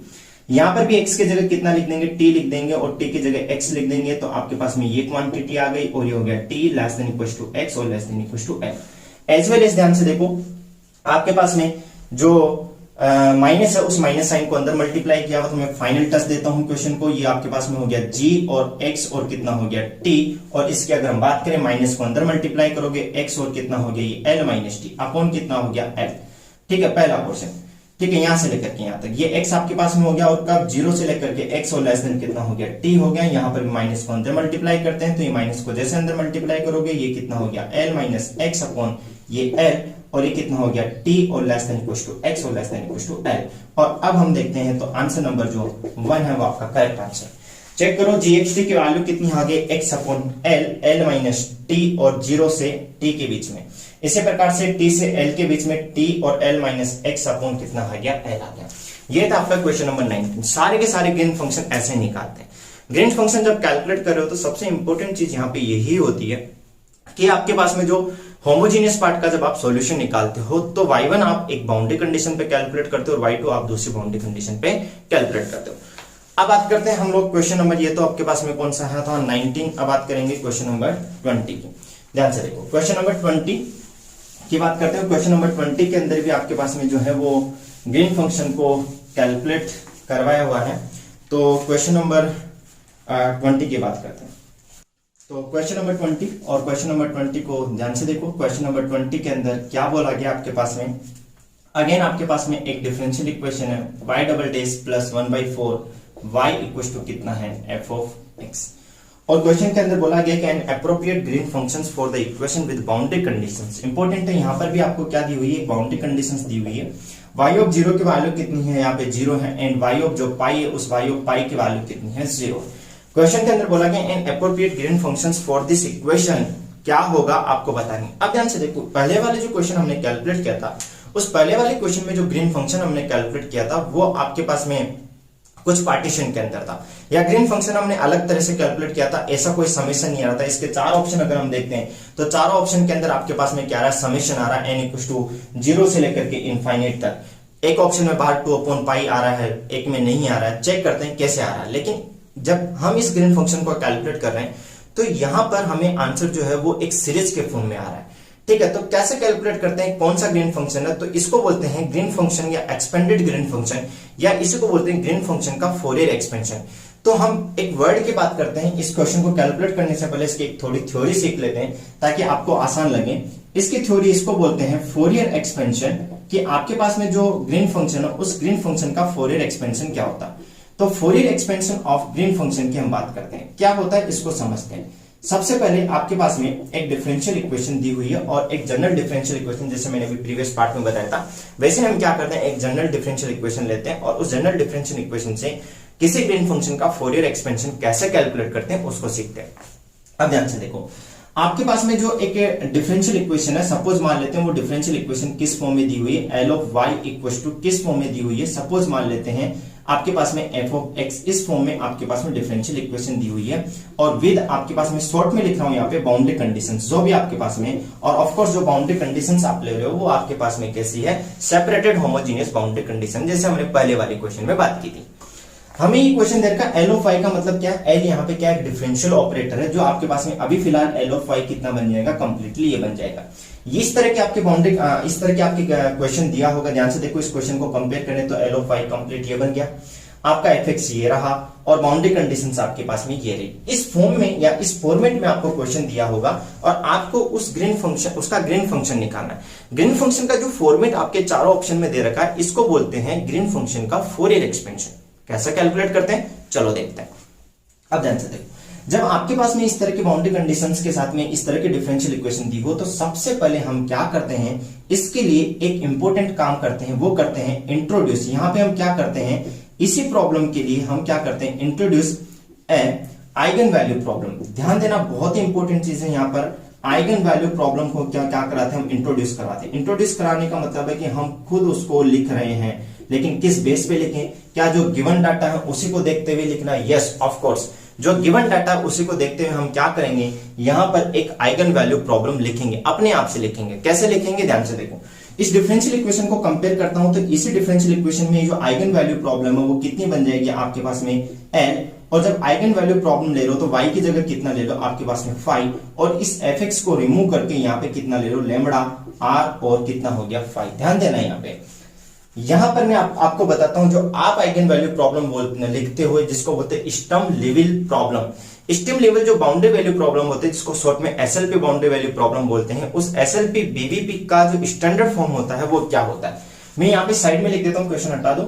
यहां पर भी x की जगह कितना लिख देंगे, t लिख देंगे, और t की जगह x लिख देंगे, तो आपके पास में ये क्वांटिटी आ गई, और ये हो गया t less than equal to x और less than equal to l। As well as ध्यान से देखो, आपके पास में जो माइनस है उस माइनस साइन को अंदर मल्टीप्लाई किया हुआ, तो मैं फाइनल टच देता हूं क्वेश्चन को। ये आपके पास में हो गया g और x और कितना हो गया t, और इसकी अगर हम बात करें, माइनस को अंदर मल्टीप्लाई करोगे, x और कितना हो गया ये l माइनस t अपॉन कितना हो गया l। ठीक है, पहला क्वेश्चन। ठीक है, यहां से लेकर के यहां तक ये x आपके पास में हो गया, और कब 0 से लेकर के x और लेस देन कितना हो गया t हो गया। यहां पर माइनस को अंदर मल्टीप्लाई करते हैं तो ये माइनस को जैसे अंदर मल्टीप्लाई करोगे ये कितना हो गया l माइनस एक्स अपॉन ये l, और ये कितना हो गया t और less than equal to x और less than equal to l। और अब हम देखते हैं तो आंसर नंबर जो 1 है वो आपका करेक्ट आंसर। चेक करो gxt की वैल्यू कितनी आ गई x upon l, l minus t और 0 से t के बीच में। इसी प्रकार से t से l के बीच में t और l माइनस x अपॉन कितना आ गया l आ गया। ये था आपका क्वेश्चन नंबर 19। सारे के सारे ग्रीन फंक्शन ऐसे निकालते हैं। ग्रीन फंक्शन जब कैलकुलेट कर रहे हो तो सबसे इंपॉर्टेंट चीज यहाँ पे यही होती है कि आपके पास में जो होमोजीनियस पार्ट का जब आप सॉल्यूशन निकालते हो तो y1 आप एक बाउंड्री कंडीशन पे कैलकुलेट करते हो और y2 आप दूसरी बाउंड्री कंडीशन पे कैलकुलेट करते हो। अब बात करते हैं हम लोग क्वेश्चन नंबर, ये तो आपके पास में कौन सा है था 19। अब बात करेंगे क्वेश्चन नंबर 20 की। ध्यान से देखो, क्वेश्चन नंबर 20 की बात करते हैं। क्वेश्चन नंबर 20 के अंदर भी आपके पास में जो है वो ग्रीन फंक्शन को कैलकुलेट करवाया हुआ है। तो क्वेश्चन नंबर 20 की बात करते हैं। तो क्वेश्चन नंबर 20 और क्वेश्चन नंबर 20 को ध्यान से देखो। क्वेश्चन नंबर 20 के अंदर क्या बोला गया आपके पास में, अगेन आपके पास में एक डिफरेंशियल इक्वेशन है y double dash plus 1/4 y equal to कितना है f ऑफ x। और क्वेश्चन के अंदर बोला गया कि an appropriate green functions for the equation with boundary conditions. Important है, यहाँ पर भी आपको क्या दी हुई है, बाउंड्री कंडीशंस दी हुई है। y ऑफ 0 की वैल्यू कितनी है, यहाँ पे 0 है, एंड y ऑफ जो पाई है उस y ऑफ पाई की वैल्यू कितनी है 0। क्वेश्चन के अंदर बोला गया N appropriate green functions for this equation, क्या होगा आपको बतानी। अब ध्यान से देखो, पहले वाले जो क्वेश्चन हमने कैलकुलेट किया था उस पहले वाले क्वेश्चन में जो ग्रीन फंक्शन हमने कैलकुलेट किया था वो आपके पास में कुछ पार्टीशन के अंदर था, या ग्रीन फंक्शन हमने अलग तरह से कैलकुलेट किया था। ऐसा कोई समेशन नहीं आ रहा था। इसके 4 ऑप्शन अगर हम देखते हैं तो चारों ऑप्शन के अंदर आपके पास में क्या आ रहा है, समेशन आ रहा है n इक्वल टू 0 से लेकर के इनफाइनाइट तक। एक ऑप्शन में बाहर 2 अपॉन पाई आ रहा है, एक में नहीं आ रहा है। चेक करते हैं कैसे आ रहा है। लेकिन जब हम इस ग्रीन फंक्शन को कैलकुलेट कर रहे हैं तो यहां पर हमें आंसर जो है वो एक सीरीज के फॉर्म में आ रहा है। ठीक है, तो कैसे कैलकुलेट करते हैं, कौन सा ग्रीन फंक्शन है, तो इसको बोलते हैं ग्रीन फंक्शन या एक्सपेंडेड ग्रीन फंक्शन, या इसी को बोलते हैं ग्रीन फंक्शन का फोरियर एक्सपेंशन। तो हम एक वर्ड की बात करते हैं। इस क्वेश्चन को कैलकुलेट करने से पहले इसकी एक थोड़ी थ्योरी सीख लेते हैं ताकि आपको आसान लगे। इसकी थ्योरी, इसको बोलते हैं फोरियर एक्सपेंशन, कि आपके पास में जो ग्रीन फंक्शन है उस ग्रीन फंक्शन का फोरियर एक्सपेंशन क्या होता है। तो Fourier expansion of green function की हम बात करते हैं, क्या होता है इसको समझते हैं। सबसे पहले आपके पास में एक डिफरेंशियल इक्वेशन दी हुई है और एक जनरल डिफरेंशियल इक्वेशन, जैसे मैंने अभी प्रीवियस पार्ट में बताया था वैसे हम क्या करते हैं, एक जनरल डिफरेंशियल इक्वेशन लेते हैं और उस जनरल डिफरेंशियल इक्वेशन से किसी ग्रीन फंक्शन का फोरियर एक्सपेंशन कैसे कैलकुलेट करते हैं उसको सीखते हैं। अब ध्यान से देखो, आपके पास में जो एक डिफरेंशियल इक्वेशन है, सपोज मान लेते हैं वो डिफरेंशियल इक्वेशन किस फॉर्म में दी हुई है, L of y equal to किस फॉर्म में दी हुई है। सपोज मान लेते हैं आपके पास में एफ ऑफ एक्स, इस फॉर्म में आपके पास में डिफरेंशियल इक्वेशन दी हुई है, और विद आपके पास में शॉर्ट में लिख रहा हूं यहाँ पे बाउंड्री कंडीशंस जो भी आपके पास में, और ऑफ कोर्स जो बाउंड्री कंडीशंस आप ले रहे हो वो आपके पास में कैसी है, सेपरेटेड होमोजेनियस बाउंड्री कंडीशन, जैसे हमने पहले वाले क्वेश्चन में बात की थी। हमें ये क्वेश्चन दे रखा एल ऑफ वाई का मतलब क्या है, एल यहाँ पे क्या है, डिफरेंशियल ऑपरेटर है जो आपके पास में अभी फिलहाल एल ऑफ वाई कितना बन जाएगा, कंप्लीटली ये बन जाएगा। ये इस तरह के आपके बाउंड्री, इस तरह के आपके क्वेश्चन दिया होगा। ध्यान से देखो, इस क्वेश्चन को कंपेयर करें तो एल ऑफ वाई कंप्लीट ये बन गया, आपका एफ एक्स ये रहा, और बाउंड्री कंडीशंस आपके पास में ये रही। इस फॉर्म में या इस फॉर्मेट में आपको क्वेश्चन दिया होगा और आपको उस ग्रीन फंक्शन, उसका ग्रीन फंक्शन निकालना है। ग्रीन फंक्शन का जो फॉर्मेट आपके चारों ऑप्शन में दे रखा है इसको बोलते हैं ग्रीन फंक्शन का फोरियर एक्सपेंशन। कैसे कैलकुलेट करते हैं चलो देखते हैं। अब ध्यान से देखो, जब आपके पास में इस तरह की बाउंड्री कंडीशंस के साथ में इस तरह की डिफरेंशियल इक्वेशन दी हो तो सबसे पहले हम क्या करते हैं, इसके लिए एक इंपॉर्टेंट काम करते हैं, वो करते हैं इंट्रोड्यूस। यहां पे हम क्या करते हैं, इसी प्रॉब्लम के लिए हम क्या करते हैं, इंट्रोड्यूस ए आइगन वैल्यू प्रॉब्लम। ध्यान देना, बहुत ही इंपॉर्टेंट चीज है यहाँ पर। आइगन वैल्यू प्रॉब्लम को क्या क्या कराते हैं, हम इंट्रोड्यूस कराते हैं। इंट्रोड्यूस कराने का मतलब है कि हम खुद उसको लिख रहे हैं, लेकिन किस बेस पे लिखें, क्या जो गिवन डाटा है उसी को देखते हुए लिखना है। यस ऑफ कोर्स, जो गिवन डाटा उसी को देखते हुए हम क्या करेंगे, यहां पर एक आइगन वैल्यू प्रॉब्लम लिखेंगे, अपने आप से लिखेंगे। कैसे लिखेंगे, ध्यान से देखो। इस डिफरेंशियल इक्वेशन को कंपेयर करता हूं तो इसी डिफरेंशियल इक्वेशन में जो आइगन वैल्यू प्रॉब्लम है वो कितनी बन जाएगी आपके पास में एल, और जब आइगन वैल्यू प्रॉब्लम ले लो तो y की जगह कितना ले लो आपके पास में 5, और इस fx को रिमूव करके यहाँ पे कितना ले लो, लेमड़ा r, और कितना हो गया 5। ध्यान देना, यहाँ पे यहां पर मैं आपको बताता हूं, जो आप आइगन वैल्यू प्रॉब्लम लिखते हुए जिसको बोलते हैं स्टर्म लिविल प्रॉब्लम। स्टर्म लेवल जो बाउंड्री वैल्यू प्रॉब्लम होते हैं जिसको शॉर्ट में एसएलपी बाउंड्री वैल्यू प्रॉब्लम बोलते हैं, उस एसएलपी बीबीपी का जो स्टैंडर्ड फॉर्म होता है वो क्या होता है। मैं यहाँ पे साइड में लिख देता हूं, क्वेश्चन हटा दो।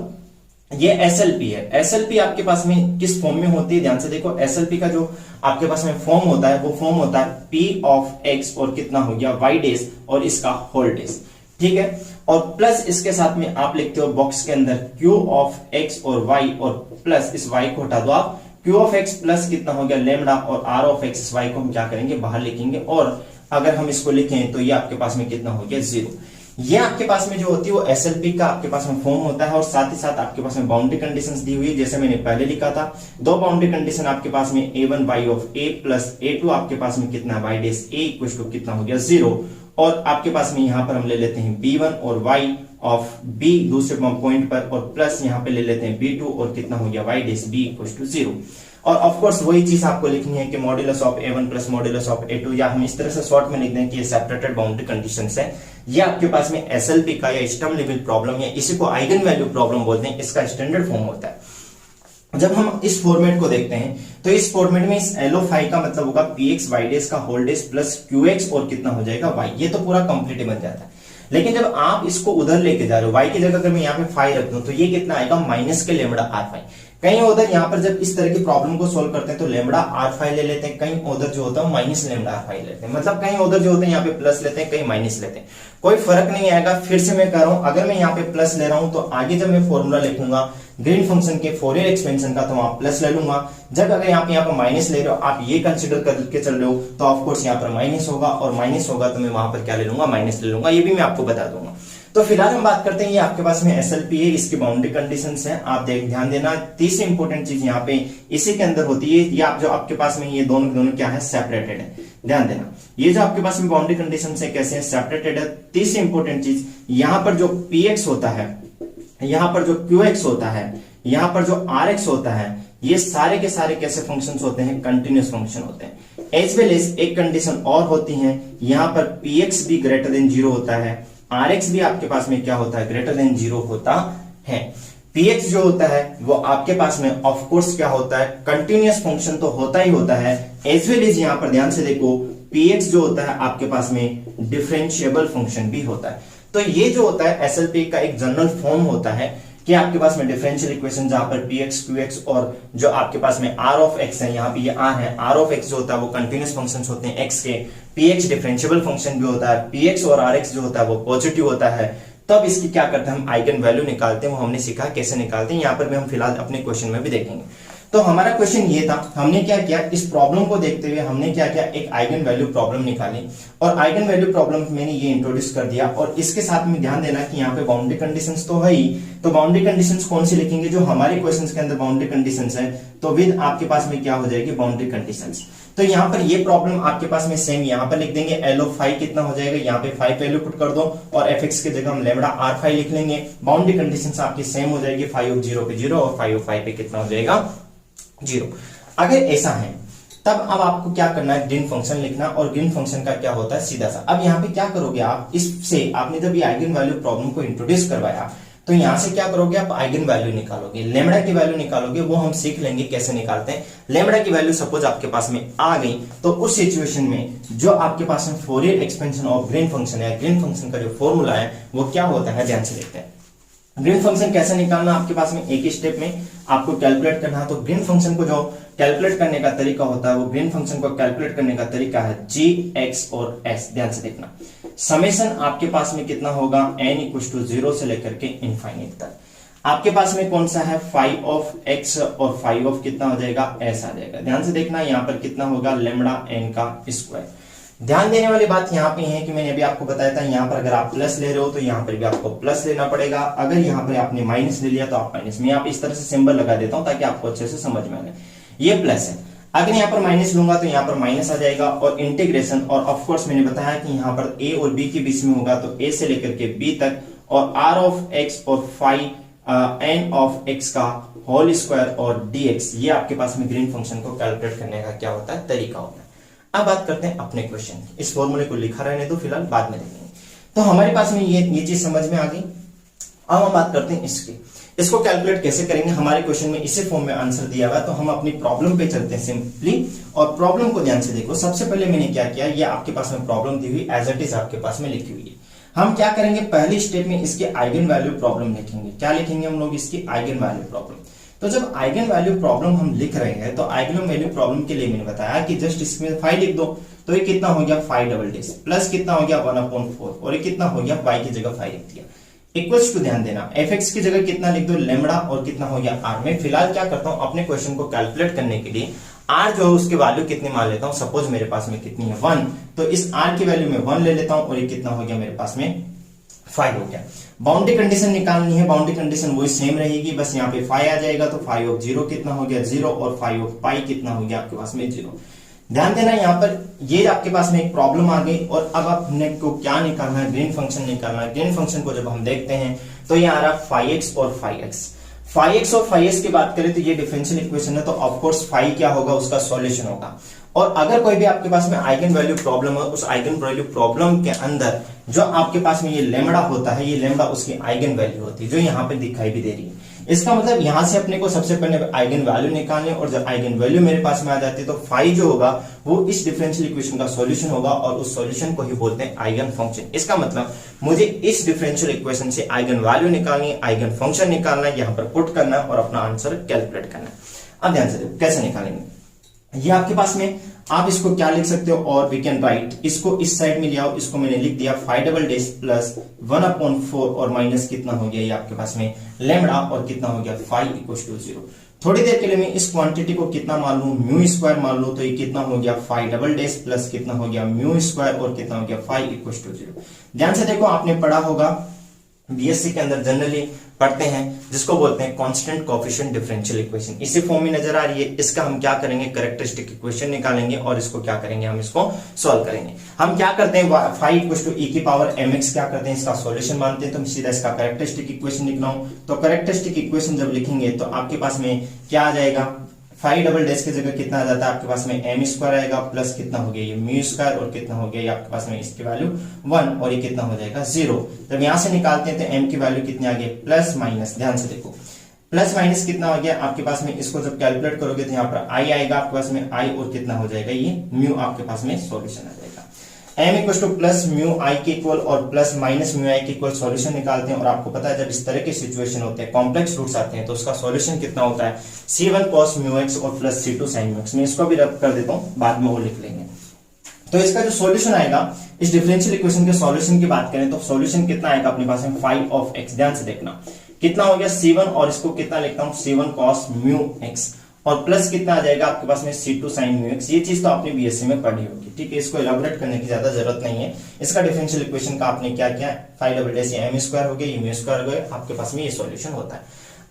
ये एसएलपी है। एसएलपी आपके पास में किस फॉर्म में होती है, ध्यान से देखो। एसएलपी का जो आपके पास में फॉर्म होता है वो फॉर्म होता है पी ऑफ एक्स और कितना हो गया वाई डेज और इसका होल डेज, ठीक है। और प्लस इसके साथ में आप लिखते हो बॉक्स के अंदर क्यू ऑफ एक्स और वाई, और प्लस इस वाई को हटा दो आप, क्यू ऑफ एक्स प्लस कितना हो गया लेमडा, और आर ऑफ एक्स, इस वाई को हम क्या करेंगे बाहर लिखेंगे, और अगर हम इसको लिखें तो ये आपके पास में कितना हो गया 0। ये आपके पास में जो होती है वो एसएलपी का आपके पास में फॉर्म होता है, और साथ ही साथ आपके पास में बाउंड्री कंडीशंस दी हुई है जैसे मैंने पहले लिखा था। दो बाउंड्री कंडीशन आपके पास में a1 y of a plus a2 आपके पास में कितना y dash a equal to कितना हो गया 0, और आपके पास में यहां पर हम ले लेते हैं b1 और y ऑफ b दूसरे पॉइंट पर, और प्लस यहां पे ले लेते हैं b2 और कितना हो गया y dash b equal to 0। और ऑफ कोर्स वही चीज आपको लिखनी है कि modulus of a1 plus modulus of a2, या हम इस तरह से शॉर्ट में लिख दें कि ये सेपरेटेड बाउंड्री कंडीशंस है। ये आपके पास में एसएलपी का या स्टर्म लिविल प्रॉब्लम, या इसी को आइगन वैल्यू प्रॉब्लम बोलते हैं, इसका स्टैंडर्ड फॉर्म होता है। जब हम इस फॉर्मेट को देखते हैं तो इस फॉर्मेट में इस एलो फाई का मतलब होगा px y डेज का होल डेज प्लस qx और कितना हो जाएगा y, ये तो पूरा कंप्लीट बन जाता है। लेकिन जब आप इसको उधर लेके जा रहे हो, y की जगह अगर मैं यहाँ पे फाई रख दूं तो ये कितना आएगा माइनस के लेमडा आर फाई। कहीं उधर यहाँ पर जब इस तरह की प्रॉब्लम को सोल्व करते हैं तो लेमडा आर फाई ले लेते हैं, कहीं उधर जो होता है माइनस लेमडा आर फाई लेते हैं, मतलब कहीं उधर जो होते हैं यहाँ पे प्लस लेते हैं, कहीं माइनस लेते हैं, कोई फर्क नहीं आएगा। फिर से मैं कह रहा हूं, अगर मैं यहाँ पे प्लस ले रहा हूं तो आगे जब मैं फॉर्मूला लिखूंगा ग्रीन फंक्शन के फोरियर एक्सपेंशन का तो वहां प्लस ले लूंगा। जब अगर यहाँ पे माइनस ले रहे हो, आप ये कंसिडर करके चल रहे हो, तो ऑफकोर्स यहाँ पर माइनस होगा, और माइनस होगा तो मैं वहां पर क्या ले लूंगा माइनस ले लूंगा, ये भी मैं आपको बता दूंगा। तो फिलहाल हम बात करते हैं, ये आपके पास में एसएलपी है, इसकी बाउंड्री कंडीशंस है। आप ध्यान देना, तीसरी इंपॉर्टेंट चीज यहाँ पे इसी के अंदर होती है, ये आप जो आपके पास में ये दोनों क्या है सेपरेटेड है। ध्यान देना, ये जो आपके पास में बाउंड्री कंडीशंस है कैसे है सेपरेटेड है। तीसरी इंपॉर्टेंट चीज, यहाँ पर जो px होता है, यहाँ पर जो qx होता है, यहाँ पर जो rx होता है, ये सारे के सारे कैसे फंक्शंस होते हैं कंटिन्यूअस फंक्शन होते हैं। एज वेल एज एक कंडीशन और होती है, यहाँ पर px भी ग्रेटर देन 0 होता है, rx भी आपके पास में क्या होता है ग्रेटर देन 0 होता है। px जो होता है वो आपके पास में ऑफ कोर्स क्या होता है कंटिन्यूअस फंक्शन तो होता ही होता है। एज वेल एज यहाँ पर ध्यान से देखो px जो होता है आपके पास में डिफरेंशिएबल फंक्शन भी होता है। तो ये जो होता है एसएलपी का एक जनरल फॉर्म होता है कि आपके पास में डिफरेंशियल इक्वेशन जहां पर px qx और जो आपके पास में r ऑफ x है, यहाँ पे ये r है, r ऑफ x जो होता है वो कंटिन्यूअस फंक्शंस होते हैं x के, px डिफरेंशिएबल फंक्शन भी होता है, px और rx जो होता है वो पॉजिटिव होता है। तब इसकी क्या करते हैं हम आइगन वैल्यू निकालते हैं, वो हमने सीखा कैसे निकालते हैं, यहाँ पर भी हम फिलहाल अपने क्वेश्चन में भी देखेंगे। तो हमारा क्वेश्चन ये था, हमने क्या किया इस प्रॉब्लम को देखते हुए हमने क्या किया एक आइगन वैल्यू प्रॉब्लम निकाली, और आइगन वैल्यू प्रॉब्लम मैंने ये इंट्रोड्यूस कर दिया। और इसके साथ में ध्यान देना कि यहाँ पे बाउंड्री कंडीशंस तो है ही, तो बाउंड्री कंडीशंस कौन सी लिखेंगे जो हमारे क्वेश्चंस के अंदर बाउंड्री कंडीशंस है, तो विद आपके पास में क्या हो जाएगी बाउंड्री कंडीशंस। तो यहाँ पर ये प्रॉब्लम आपके पास में सेम यहाँ पर लिख देंगे, एल ऑफ फाई कितना हो जाएगा, यहाँ पे फाई वैल्यू पुट कर दो और एफ एक्स की जगह हम लेमडा आर फाई लिख लेंगे। बाउंड्री कंडीशंस आपकी सेम हो जाएगी, फाई ऑफ 0 पे 0 और फाई ऑफ फाई पे कितना हो जाएगा 0। अगर ऐसा है तब अब आपको क्या करना है ग्रीन फंक्शन लिखना, और ग्रीन फंक्शन का क्या होता है सीधा सा। अब यहाँ पे क्या करोगे आप, इससे आपने जब ये आइगन वैल्यू प्रॉब्लम को इंट्रोड्यूस करवाया तो यहां से क्या करोगे आप आइगन वैल्यू निकालोगे, लेमडा की वैल्यू निकालोगे, वो हम सीख लेंगे कैसे निकालते हैं। लेमडा की वैल्यू सपोज आपके पास में आ गई तो उस सिचुएशन में जो आपके पास में Fourier expansion of green function है, ग्रीन फंक्शन का जो फॉर्मूला है वो क्या होता है ध्यान से देखते हैं। ग्रीन फंक्शन कैसे निकालना आपके पास में एक ही स्टेप में आपको कैलकुलेट करना है। तो ग्रीन फंक्शन को जो कैलकुलेट करने का तरीका होता है वो ग्रीन फंक्शन को कैलकुलेट करने का तरीका है g, x और s। ध्यान से देखना, समेशन आपके पास में कितना होगा n इक्वल टू 0 से लेकर के इनफाइनाइट तक। आपके पास में कौन सा है फाई ऑफ x और फाई ऑफ कितना हो जाएगा s आ जाएगा। ध्यान से देखना यहाँ पर कितना होगा लेमडा n का स्क्वायर। ध्यान देने वाली बात यहाँ पे है कि मैंने अभी आपको बताया था यहाँ पर अगर आप प्लस ले रहे हो तो यहाँ पर भी आपको प्लस लेना पड़ेगा, अगर यहाँ पर आपने माइनस ले लिया तो आप माइनस। मैं यहाँ पे इस तरह से सिंबल लगा देता हूँ ताकि आपको अच्छे से समझ में आए। ये प्लस है, अगर यहाँ पर माइनस लूंगा तो यहाँ पर माइनस आ जाएगा, और इंटीग्रेशन, और ऑफ कोर्स मैंने बताया कि यहाँ पर a और b के बीच में होगा तो a से लेकर के b तक, और r ऑफ x और फाई n ऑफ x का होल स्क्वायर और dx, ये आपके पास में ग्रीन फंक्शन को कैलकुलेट करने का क्या होता है तरीका होता है। अब बात करते हैं अपने क्वेश्चन की, इस फॉर्मूले को लिखा रहने दो फिलहाल, बाद में देखेंगे। तो हमारे पास में ये चीज समझ में आ गई। अब हम बात करते हैं इसको कैलकुलेट कैसे करेंगे। हमारे क्वेश्चन में इसी फॉर्म में आंसर दिया हुआ, तो हम अपनी प्रॉब्लम पे चलते हैं सिंपली, और प्रॉब्लम को ध्यान से देखो। सबसे पहले मैंने क्या किया, ये आपके पास में प्रॉब्लम दी हुई एज इट इज आपके पास में लिखी हुई है। हम क्या करेंगे, पहली स्टेप में इसके आइगन वैल्यू प्रॉब्लम लिखेंगे। क्या लिखेंगे हम लोग, इसकी आइगन वैल्यू प्रॉब्लम। तो जब आइगन वैल्यू प्रॉब्लम हम लिख रहे हैं तो आइगन वैल्यू प्रॉब्लम के लिए मैंने बताया कि जस्ट इसमें 5 लिख दो, तो ये कितना हो गया 5 डबल डेज प्लस कितना हो गया 1/4 और ये कितना हो गया y की जगह 5 लिख दिया। इक्वल्स टू ध्यान देना, fx की जगह कितना लिख दो लेमड़ा और कितना हो गया r। मैं फिलहाल क्या करता हूं, अपने क्वेश्चन को कैलकुलेट करने के लिए r जो है उसकी वैल्यू कितनी मान लेता हूं, सपोज मेरे पास में कितनी है 1, तो इस r की वैल्यू में 1 ले लेता हूं और ये कितना हो गया मेरे पास में 5 हो गया। बाउंड्री कंडीशन निकालनी है, बाउंड्री कंडीशन वही सेम रहेगी, बस यहाँ पे 5 आ जाएगा, तो 5 ऑफ 0 कितना हो गया 0 और 5 ऑफ पाई कितना हो गया आपके पास में 0। ध्यान देना यहाँ पर ये आपके पास में एक प्रॉब्लम आ गई और अब आपने को क्या निकालना है, ग्रीन फंक्शन निकालना है। ग्रीन फंक्शन को जब हम देखते हैं तो ये आ रहा 5x और 5x और 5s की बात करें तो ये डिफरेंशियल इक्वेशन है, तो ऑफकोर्स 5 क्या होगा उसका सॉल्यूशन होगा। और अगर कोई भी आपके पास में आइगन वैल्यू प्रॉब्लम है, उस आइगन वैल्यू प्रॉब्लम के अंदर जो आपके पास में ये लेमड़ा होता है, ये लेमड़ा उसकी आइगन वैल्यू होती है जो यहाँ पे दिखाई भी दे रही है। इसका मतलब यहां से अपने को सबसे पहले आइगन वैल्यू निकालने, और जब आइगन वैल्यू मेरे पास में आ जाती है तो 5 जो होगा वो इस डिफरेंशियल इक्वेशन का सॉल्यूशन होगा और उस सॉल्यूशन को ही बोलते हैं आइगन फंक्शन। इसका मतलब मुझे इस डिफरेंशियल इक्वेशन से आइगन वैल्यू निकालनी है, आइगन फंक्शन निकालना है, यहाँ पर पुट करना है और अपना आंसर कैलकुलेट करना है। अब ध्यान से देखो कैसे निकालेंगे। ये आपके पास में आप इसको क्या लिख सकते हो, और वी कैन राइट, इसको इस साइड में ले आओ, इसको मैंने लिख दिया 5 डबल डेज प्लस 1/4 और माइनस कितना हो गया ये आपके पास में लेमड़ा और कितना हो गया 5 = 0। थोड़ी देर के लिए मैं इस क्वांटिटी को कितना मान लूं, म्यू स्क्वायर मान लूं, तो ये कितना हो गया 5 डबल डेज प्लस कितना हो गया म्यू स्क्वायर और कितना हो गया 5 = 0। ध्यान से देखो, आपने पढ़ा होगा बीएससी के अंदर जनरली पढ़ते हैं जिसको बोलते हैं कांस्टेंट कोएफिशिएंट डिफरेंशियल इक्वेशन। इसी फॉर्म में नजर आ रही है। इसका हम क्या करेंगे, कैरेक्टरिस्टिक इक्वेशन निकालेंगे और इसको क्या करेंगे, हम इसको सॉल्व करेंगे। हम क्या करते हैं 5 = e⁻mx क्या करते हैं, इसका सॉल्यूशन मानते हैं, तो मैं सीधा इसका कैरेक्टरिस्टिक इक्वेशन लिख रहा हूं। तो कैरेक्टरिस्टिक इक्वेशन जब लिखेंगे तो आपके पास में क्या आ जाएगा, 5 डबल डेज की जगह कितना आ जाता है आपके पास में m स्क्वायर आएगा प्लस कितना हो गया ये म्यू स्क्वायर और कितना हो गया ये आपके पास में इसकी वैल्यू 1 और ये कितना हो जाएगा 0। जब यहां से निकालते हैं तो m की वैल्यू कितनी आ गई प्लस माइनस, ध्यान से देखो प्लस माइनस कितना हो गया आपके पास में, इसको जब कैलकुलेट करोगे तो यहाँ पर i आएगा आपके पास में i और कितना हो जाएगा ये म्यू आपके पास में सॉल्यूशन आ जाएगा। m = प्लस म्यू आई के इक्वल और प्लस माइनस म्यू आई के इक्वल सॉल्यूशन निकालते हैं। और आपको पता है जब इस तरह के सिचुएशन होते हैं, कॉम्प्लेक्स रूट्स आते हैं, तो उसका सॉल्यूशन कितना होता है c1 cos μx और प्लस c2 sin μx। मैं इसको भी रब कर देता हूं, बाद में वो लिख लेंगे। तो इसका जो सॉल्यूशन आएगा इस डिफरेंशियल इक्वेशन के सॉल्यूशन की बात करें तो सॉल्यूशन कितना आएगा अपने पास में 5 ध्यान से देखना कितना हो गया c1 और इसको कितना लिखता हूं c1 cos μx और प्लस कितना आ जाएगा आपके पास में c2 sin μx। ये चीज तो आपने बीएससी में पढ़ी होगी, ठीक है, इसको एलाबोरेट करने की ज्यादा जरूरत नहीं है। इसका डिफरेंशियल इक्वेशन का आपने क्या किया, 5 डबल डेज m स्क्वायर हो गया ये म्यू स्क्वायर हो गया, आपके पास में ये सॉल्यूशन होता है।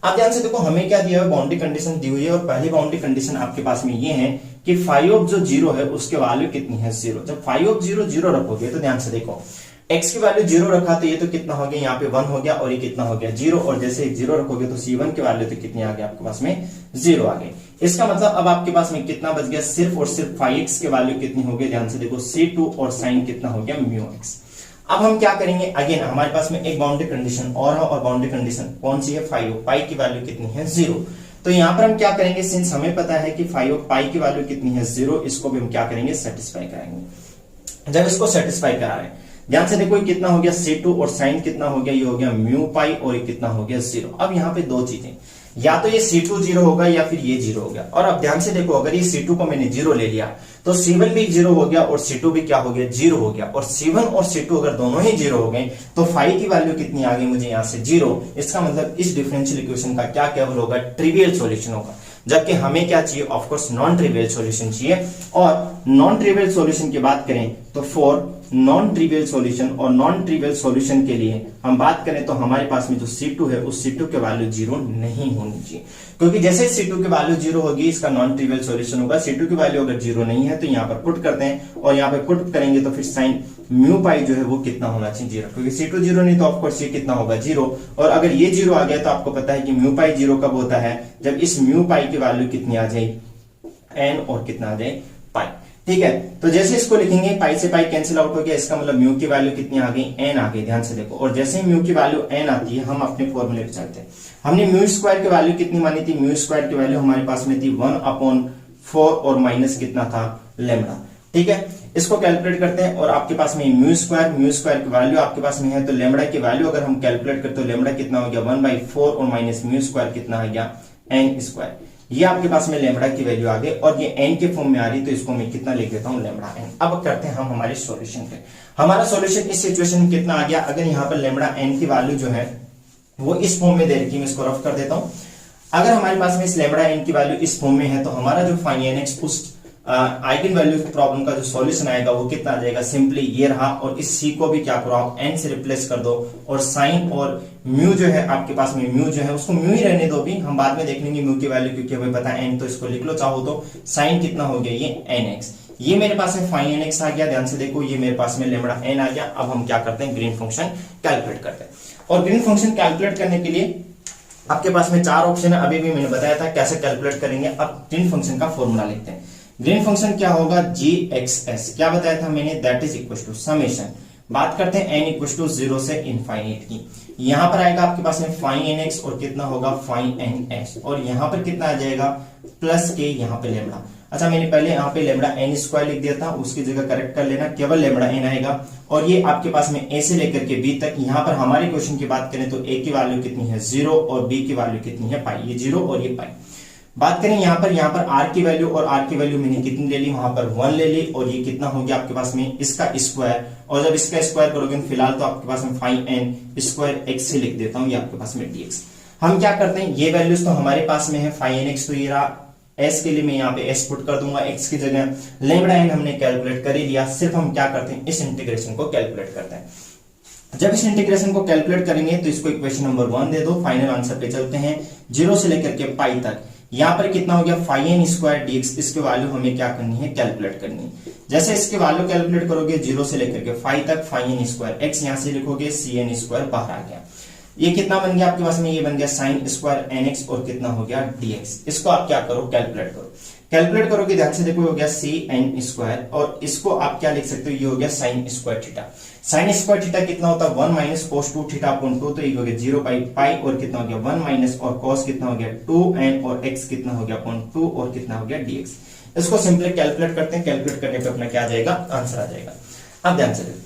अब ध्यान से देखो हमें क्या दिया है, बाउंड्री कंडीशन दी हुई है और पहली बाउंड्री कंडीशन आपके पास में ये है कि 5 ऑफ जो 0 है उसके वैल्यू कितनी है 0। जब 5 ऑफ 0 0 रखोगे तो ध्यान से देखो x की वैल्यू 0 रखा तो ये तो कितना हो गया यहाँ पे 1 हो गया और ये कितना हो गया 0, और जैसे 0 रखोगे तो c1 की वैल्यू तो कितनी आ गई आपके पास में 0 आ गई। इसका मतलब अब आपके पास में कितना बच गया, सिर्फ और सिर्फ 5x की वैल्यू कितनी हो गई, ध्यान से देखो c2 और sin कितना हो गया μx। अब हम क्या करेंगे, अगेन हमारे पास में एक बाउंड्री कंडीशन और है, और बाउंड्री कंडीशन कौन सी है 5 पाई की वैल्यू कितनी है 0। तो यहाँ पर हम क्या करेंगे, सिंस हमें पता है कि 5 पाई की वैल्यू कितनी है 0, इसको भी हम क्या करेंगे सेटिस्फाई कराएंगे। जब इसको सेटिस्फाई करा रहे हैं ध्यान से देखो कितना हो गया c2 और sin कितना हो गया, ये हो गया म्यू पाई और ये कितना हो गया 0। अब यहाँ पे दो चीजें, या तो ये c2 0 होगा या फिर ये 0 हो गया। और अब ध्यान से देखो अगर ये c2 को मैंने 0 ले लिया तो c1 भी 0 हो गया और c2 भी क्या हो गया 0 हो गया, और c1 और c2 अगर दोनों ही 0 हो गए तो 5 की वैल्यू कितनी आ गई मुझे यहाँ से 0। इसका मतलब इस डिफरेंशियल इक्वेशन का क्या केवल होगा ट्रिवियल सॉल्यूशन होगा, जबकि हमें क्या चाहिए ऑफकोर्स नॉन ट्रिवियल सॉल्यूशन चाहिए। और नॉन ट्रिवियल सॉल्यूशन की बात करें तो फॉर नॉन ट्रिवियल सॉल्यूशन और नॉन ट्रिवियल सॉल्यूशन के लिए हम बात करें तो हमारे पास में जो c2 है उस c2 के वैल्यू 0 नहीं होनी चाहिए, क्योंकि जैसे c2 की वैल्यू 0 होगी इसका नॉन ट्रिवियल सॉल्यूशन होगा। c2 की वैल्यू अगर 0 नहीं है तो यहाँ पर पुट करते हैं और यहाँ पे पुट करेंगे तो फिर साइन म्यू पाई जो है वो कितना होना चाहिए 0, क्योंकि c2 0 नहीं तो ऑफकोर्स ये कितना होगा 0। और अगर ये 0 आ गया तो आपको पता है कि म्यू पाई 0 कब होता है, जब इस म्यू पाई की वैल्यू कितनी आ जाए n और कितना आ जाए पाई, ठीक है। तो जैसे इसको लिखेंगे पाई से पाई कैंसिल आउट हो गया, इसका मतलब म्यू की वैल्यू कितनी आ गई n आ गई, ध्यान से देखो। और जैसे ही म्यू की वैल्यू n आती है हम अपने फॉर्मूले पे चलते हैं। हमने म्यू स्क्वायर की वैल्यू कितनी मानी थी, म्यू स्क्वायर की वैल्यू हमारे पास में थी 1/4 और माइनस कितना था लेमड़ा, ठीक है। इसको कैलकुलेट करते हैं और आपके पास में म्यू स्क्वायर की वैल्यू आपके पास में है, तो लेमड़ा की वैल्यू अगर हम कैलकुलेट करते तो लेमड़ा कितना हो गया 1/4 और माइनस म्यू स्क्वायर कितना आ गया एन स्क्वायर। ये आपके पास में लेमड़ा की वैल्यू आ गई और ये एन के फॉर्म में आ रही, तो इसको मैं कितना लिख देता हूं लेमड़ा एन। अब करते हैं हम हमारे सॉल्यूशन पे। हमारा सॉल्यूशन इस सिचुएशन में कितना आ गया, अगर यहाँ पर लेमड़ा एन की वैल्यू जो है वो इस फॉर्म में दे रखी है, मैं इसको रफ कर देता हूं। अगर हमारे पास में इस लेमड़ा एन की वैल्यू इस फॉर्म में है तो हमारा जो फाइन एन एक्स उस आइगन वैल्यू प्रॉब्लम का जो सॉल्यूशन आएगा वो कितना आ जाएगा, सिंपली ये रहा। और इस सी को भी क्या करो आप एन से रिप्लेस कर दो और साइन और म्यू जो है आपके पास में म्यू जो है उसको म्यू ही रहने दो, भी हम बाद में देख लेंगे म्यू की वैल्यू, क्योंकि हमें पता है एन, तो इसको लिख लो चाहो तो। साइन कितना हो गया ये एन एक्स, ये मेरे पास में फाइन एन एक्स आ गया, ध्यान से देखो ये मेरे पास में लेमड़ा एन आ गया। अब हम क्या करते हैं, ग्रीन फंक्शन कैलकुलेट करते हैं। और ग्रीन फंक्शन कैलकुलेट करने के लिए आपके पास में 4 ऑप्शन है, अभी भी मैंने बताया था कैसे कैलकुलेट करेंगे। अब ग्रीन फंक्शन का फॉर्मूला लिखते हैं। ग्रीन फंक्शन क्या होगा, जी एक्स एस, क्या बताया था मैंने, that is equal to summation. बात करते हैं एन इक्वल टू 0 से इनफाइनाइट की। यहां पर आएगा आपके पास में फाइन एन एक्स और कितना होगा फाइन एन एक्स, और यहां पर कितना आ जाएगा प्लस के यहाँ पे लेमड़ा। अच्छा मैंने पहले यहाँ पे लेमड़ा एन स्क्वायर लिख दिया था, उसकी जगह करेक्ट कर लेना, केवल लेमड़ा एन आएगा। और ये आपके पास में ए से लेकर के बी तक, यहाँ पर हमारे क्वेश्चन की बात करें तो ए की वैल्यू कितनी है 0 और बी की वैल्यू कितनी है पाई, ये 0 और ये पाई। बात करें यहाँ पर आर की वैल्यू, और आर की वैल्यू मैंने कितनी ले ली, वहां पर 1 ले ली, और ये कितना हो गया आपके पास में इसका स्क्वायर। और जब इसका स्क्वायर करोगे फिलहाल तो आपके पास में फाइन एन स्क्वायर एक्स से लिख देता हूं, ये आपके पास में dx। हम क्या करते हैं, ये वैल्यूज तो हमारे पास में है, फाइन एन एक्स तो ये रहा, एस के लिए मैं यहाँ पे एस पुट कर दूंगा, एक्स की जगह लेमड़ा एन हमने कैलकुलेट कर ही लिया। सिर्फ हम क्या करते हैं, इस इंटीग्रेशन को कैलकुलेट करते हैं। जब इस इंटीग्रेशन को कैलकुलेट करेंगे तो इसको इक्वेशन नंबर 1 दे दो। फाइनल आंसर पे चलते हैं, 0 से लेकर के पाई तक। यहाँ पर कितना हो गया फाइन एन स्क्वायर dx, इसके वैल्यू हमें क्या करनी है, कैलकुलेट करनी है। जैसे इसके वैल्यू कैलकुलेट करोगे 0 से लेकर के पाई तक, फाइन एन स्क्वायर एक्स यहाँ से लिखोगे, सी एन स्क्वायर बाहर आ गया। ये कितना बन गया आपके पास में, ये बन गया साइन स्क्वायर एन एक्स और कितना हो गया dx। इसको आप क्या करो, कैलकुलेट करो। कैलकुलेट करोगे ध्यान से देखो, हो गया सी एन स्क्वायर, और इसको आप क्या लिख सकते हो, ये हो गया sine square theta. Sine square theta कितना होता है 1 माइनस कोस 2 थीटा अपॉन 2, तो ये हो गया 0 बाई पाई, और कितना हो गया 1 माइनस, और कोस कितना हो गया 2n, और x कितना हो गया अपॉन 2, और कितना हो गया dx। इसको सिंपली कैलकुलेट करते हैं, कैलकुलेट करने पे अपना क्या आ जाएगा, आंसर आ जाएगा। अब ध्यान से देखो,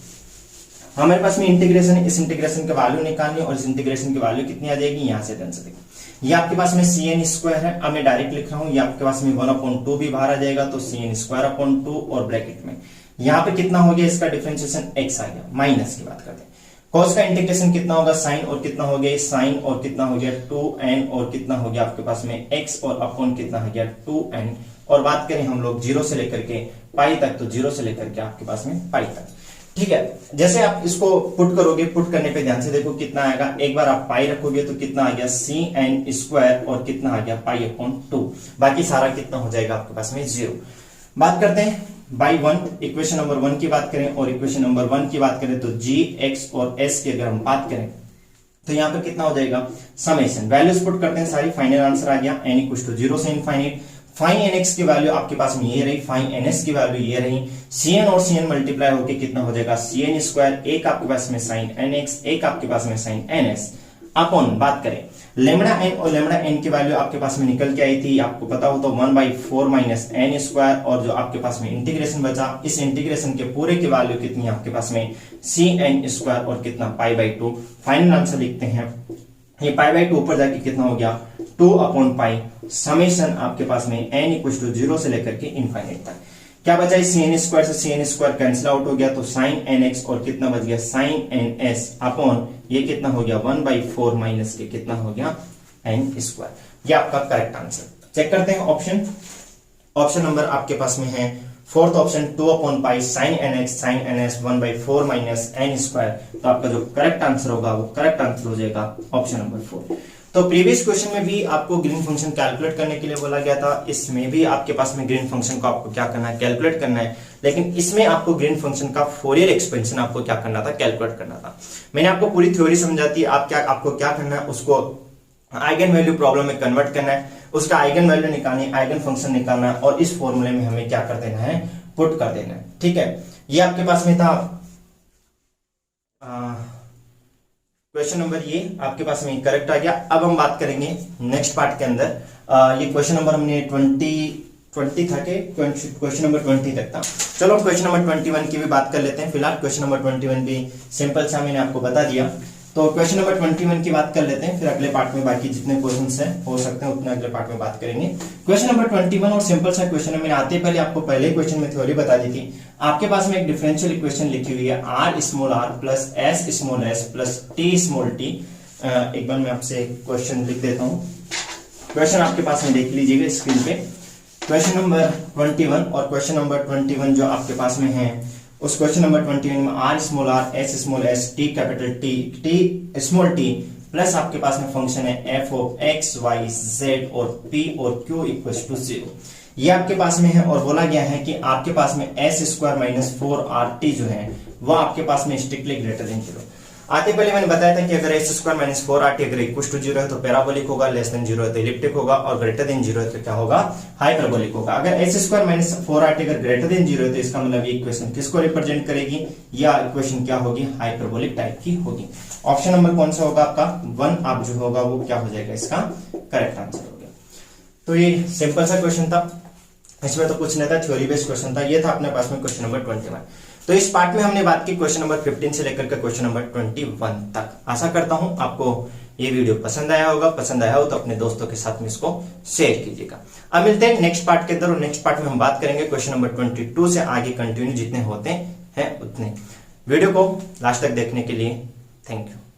हमारे पास में इंटीग्रेशन है, इस इंटीग्रेशन के वैल्यू निकालनी, और इस इंटीग्रेशन की वैल्यू कितनी आ जाएगी, यहां से ध्यान से देखो, ये आपके पास में सी एन स्क्वायर है। अब मैं डायरेक्ट लिख रहा हूं, ये आपके पास में 1/2 भी बाहर आ जाएगा, तो सी एन स्क्वायर अपॉन 2, और ब्रैकेट में यहाँ पे कितना हो गया, इसका डिफरेंशिएशन x आ गया। माइनस की बात करते हैं, cos का इंटीग्रेशन कितना होगा साइन, और कितना हो गया साइन, और कितना हो गया 2n, और कितना हो गया आपके पास में x, और अपॉन कितना हो गया 2n। और बात करें हम लोग 0 से लेकर के पाई तक, तो 0 से लेकर के आपके पास में पाई तक, ठीक है। जैसे आप इसको पुट करोगे, पुट करने पे ध्यान से देखो कितना आएगा, एक बार आप पाई रखोगे तो कितना आ गया सी एन स्क्वायर, और कितना आ गया पाई अपॉन 2, बाकी सारा कितना हो जाएगा आपके पास में 0। बात करते हैं बाई 1, इक्वेशन नंबर 1 की बात करें, और इक्वेशन नंबर 1 की बात करें तो जी एक्स और एस की अगर हम बात करें तो यहाँ पर कितना हो जाएगा, समेशन, वैल्यूज पुट करते हैं सारी, फाइनल आंसर आ गया n इक्वल टू 0 से इनफाइनाइट। फाइन एन एक्स की वैल्यू आपके पास में ये रही, फाइन एन एस की वैल्यू ये रही, सी एन और सी एन मल्टीप्लाई होकर कितना हो जाएगा सी एन स्क्वायर, एक आपके पास में साइन एन एक्स, एक आपके पास में साइन एन एस, अपॉन बात करें लेमड़ा एन, और लेमड़ा एन की वैल्यू आपके पास में निकल के आई थी, आपको पता हो तो 1/4 माइनस एन स्क्वायर, और जो आपके पास में इंटीग्रेशन बचा, इस इंटीग्रेशन के पूरे की वैल्यू कितनी है आपके पास में सी एन स्क्वायर, और कितना पाई/2। फाइनल आंसर लिखते हैं, ये पाई/2 ऊपर जाके कितना हो गया 2/पाई, समेशन आपके पास में n इक्वल टू 0 से लेकर के इनफाइनाइट तक। क्या बचा, सी एन स्क्वायर से C n square cancel out हो गया, तो साइन एन एक्स, और कितना बच गया साइन एन एस, अपॉन ये कितना हो गया 1/4 माइनस के कितना हो गया एन स्क्वायर। ये आपका करेक्ट आंसर। चेक करते हैं ऑप्शन, ऑप्शन नंबर आपके पास में है फोर्थ ऑप्शन 2/पाई sine n x, sine n s 1/4 minus n square. तो आपका जो करेक्ट आंसर होगा वो करेक्ट आंसर हो जाएगा ऑप्शन नंबर 4। तो प्रीवियस क्वेश्चन में भी आपको ग्रीन फंक्शन कैलकुलेट करने के लिए बोला गया था, इसमें भी आपके पास में ग्रीन फंक्शन को आपको क्या करना है, कैलकुलेट करना है, लेकिन इसमें आपको ग्रीन फंक्शन का फोरियर एक्सपेंशन आपको क्या करना था, कैलकुलेट करना था। मैंने आपको पूरी थ्योरी समझाती है, आपको क्या करना है, उसको आइगन वैल्यू प्रॉब्लम में कन्वर्ट करना है, उसका आइगन वैल्यू निकालनी, आइगन फंक्शन निकालना है, और इस फॉर्मूले में हमें क्या कर देना है, पुट कर देना है, ठीक है। ये आपके पास में था क्वेश्चन नंबर, ये आपके पास में करेक्ट आ गया। अब हम बात करेंगे नेक्स्ट पार्ट के अंदर, ये क्वेश्चन नंबर हमने 20 था कि क्वेश्चन नंबर 20 तक था। चलो क्वेश्चन नंबर 21 की भी बात कर लेते हैं। फिलहाल क्वेश्चन नंबर 21 भी सिंपल सा मैंने आपको बता दिया, तो क्वेश्चन नंबर 21 की बात कर लेते हैं, फिर अगले पार्ट में बाकी जितने क्वेश्चंस हैं हो सकते हैं उतने अगले पार्ट में बात करेंगे। क्वेश्चन नंबर 21 और सिंपल सा क्वेश्चन है। मैंने आते ही पहले आपको पहले क्वेश्चन में थ्योरी बता दी थी। आपके पास में एक डिफरेंशियल इक्वेशन लिखी हुई है r small r plus s small s plus t small t। एक बार मैं आपसे क्वेश्चन लिख देता हूँ। क्वेश्चन आपके पास में देख लीजिएगा स्क्रीन पे। क्वेश्चन नंबर 21 और क्वेश्चन नंबर 21 जो आपके पास में है, उस क्वेश्चन नंबर 21 में r small r s small s t capital t t small t plus आपके पास में फंक्शन है f of x y z और p और q इक्वल टू 0। ये आपके पास में है और बोला गया है कि आपके पास में s स्क्वायर माइनस 4rt जो है वो आपके पास में स्ट्रिक्टली ग्रेटर देन 0। आते पहले मैंने बताया था कि अगर s स्क्वायर माइनस 4rt अगर इक्वल टू 0 है तो पैराबोलिक होगा, लेस देन 0 है तो इलिप्टिक होगा और ग्रेटर देन 0 है तो क्या होगा, हाइपरबोलिक होगा। अगर s स्क्वायर माइनस 4rt अगर ग्रेटर देन 0 है तो इसका मतलब ये इक्वेशन किसको रिप्रेजेंट करेगी, या इक्वेशन क्या होगी, हाइपरबोलिक टाइप की होगी। ऑप्शन नंबर कौन सा होगा आपका, 1 आप जो होगा वो क्या हो जाएगा, इसका करेक्ट आंसर हो गया। तो ये सिंपल सा क्वेश्चन था, इसमें तो कुछ नहीं था, थ्योरी बेस्ड क्वेश्चन था। ये था अपने पास में क्वेश्चन नंबर 21। तो इस पार्ट में हमने बात की क्वेश्चन नंबर 15 से लेकर के क्वेश्चन नंबर 21 तक। आशा करता हूं आपको ये वीडियो पसंद आया होगा। पसंद आया हो तो अपने दोस्तों के साथ में इसको शेयर कीजिएगा। अब मिलते हैं नेक्स्ट पार्ट के अंदर, और नेक्स्ट पार्ट में हम बात करेंगे क्वेश्चन नंबर 22 से आगे कंटिन्यू जितने होते हैं उतने। वीडियो को लास्ट तक देखने के लिए थैंक यू।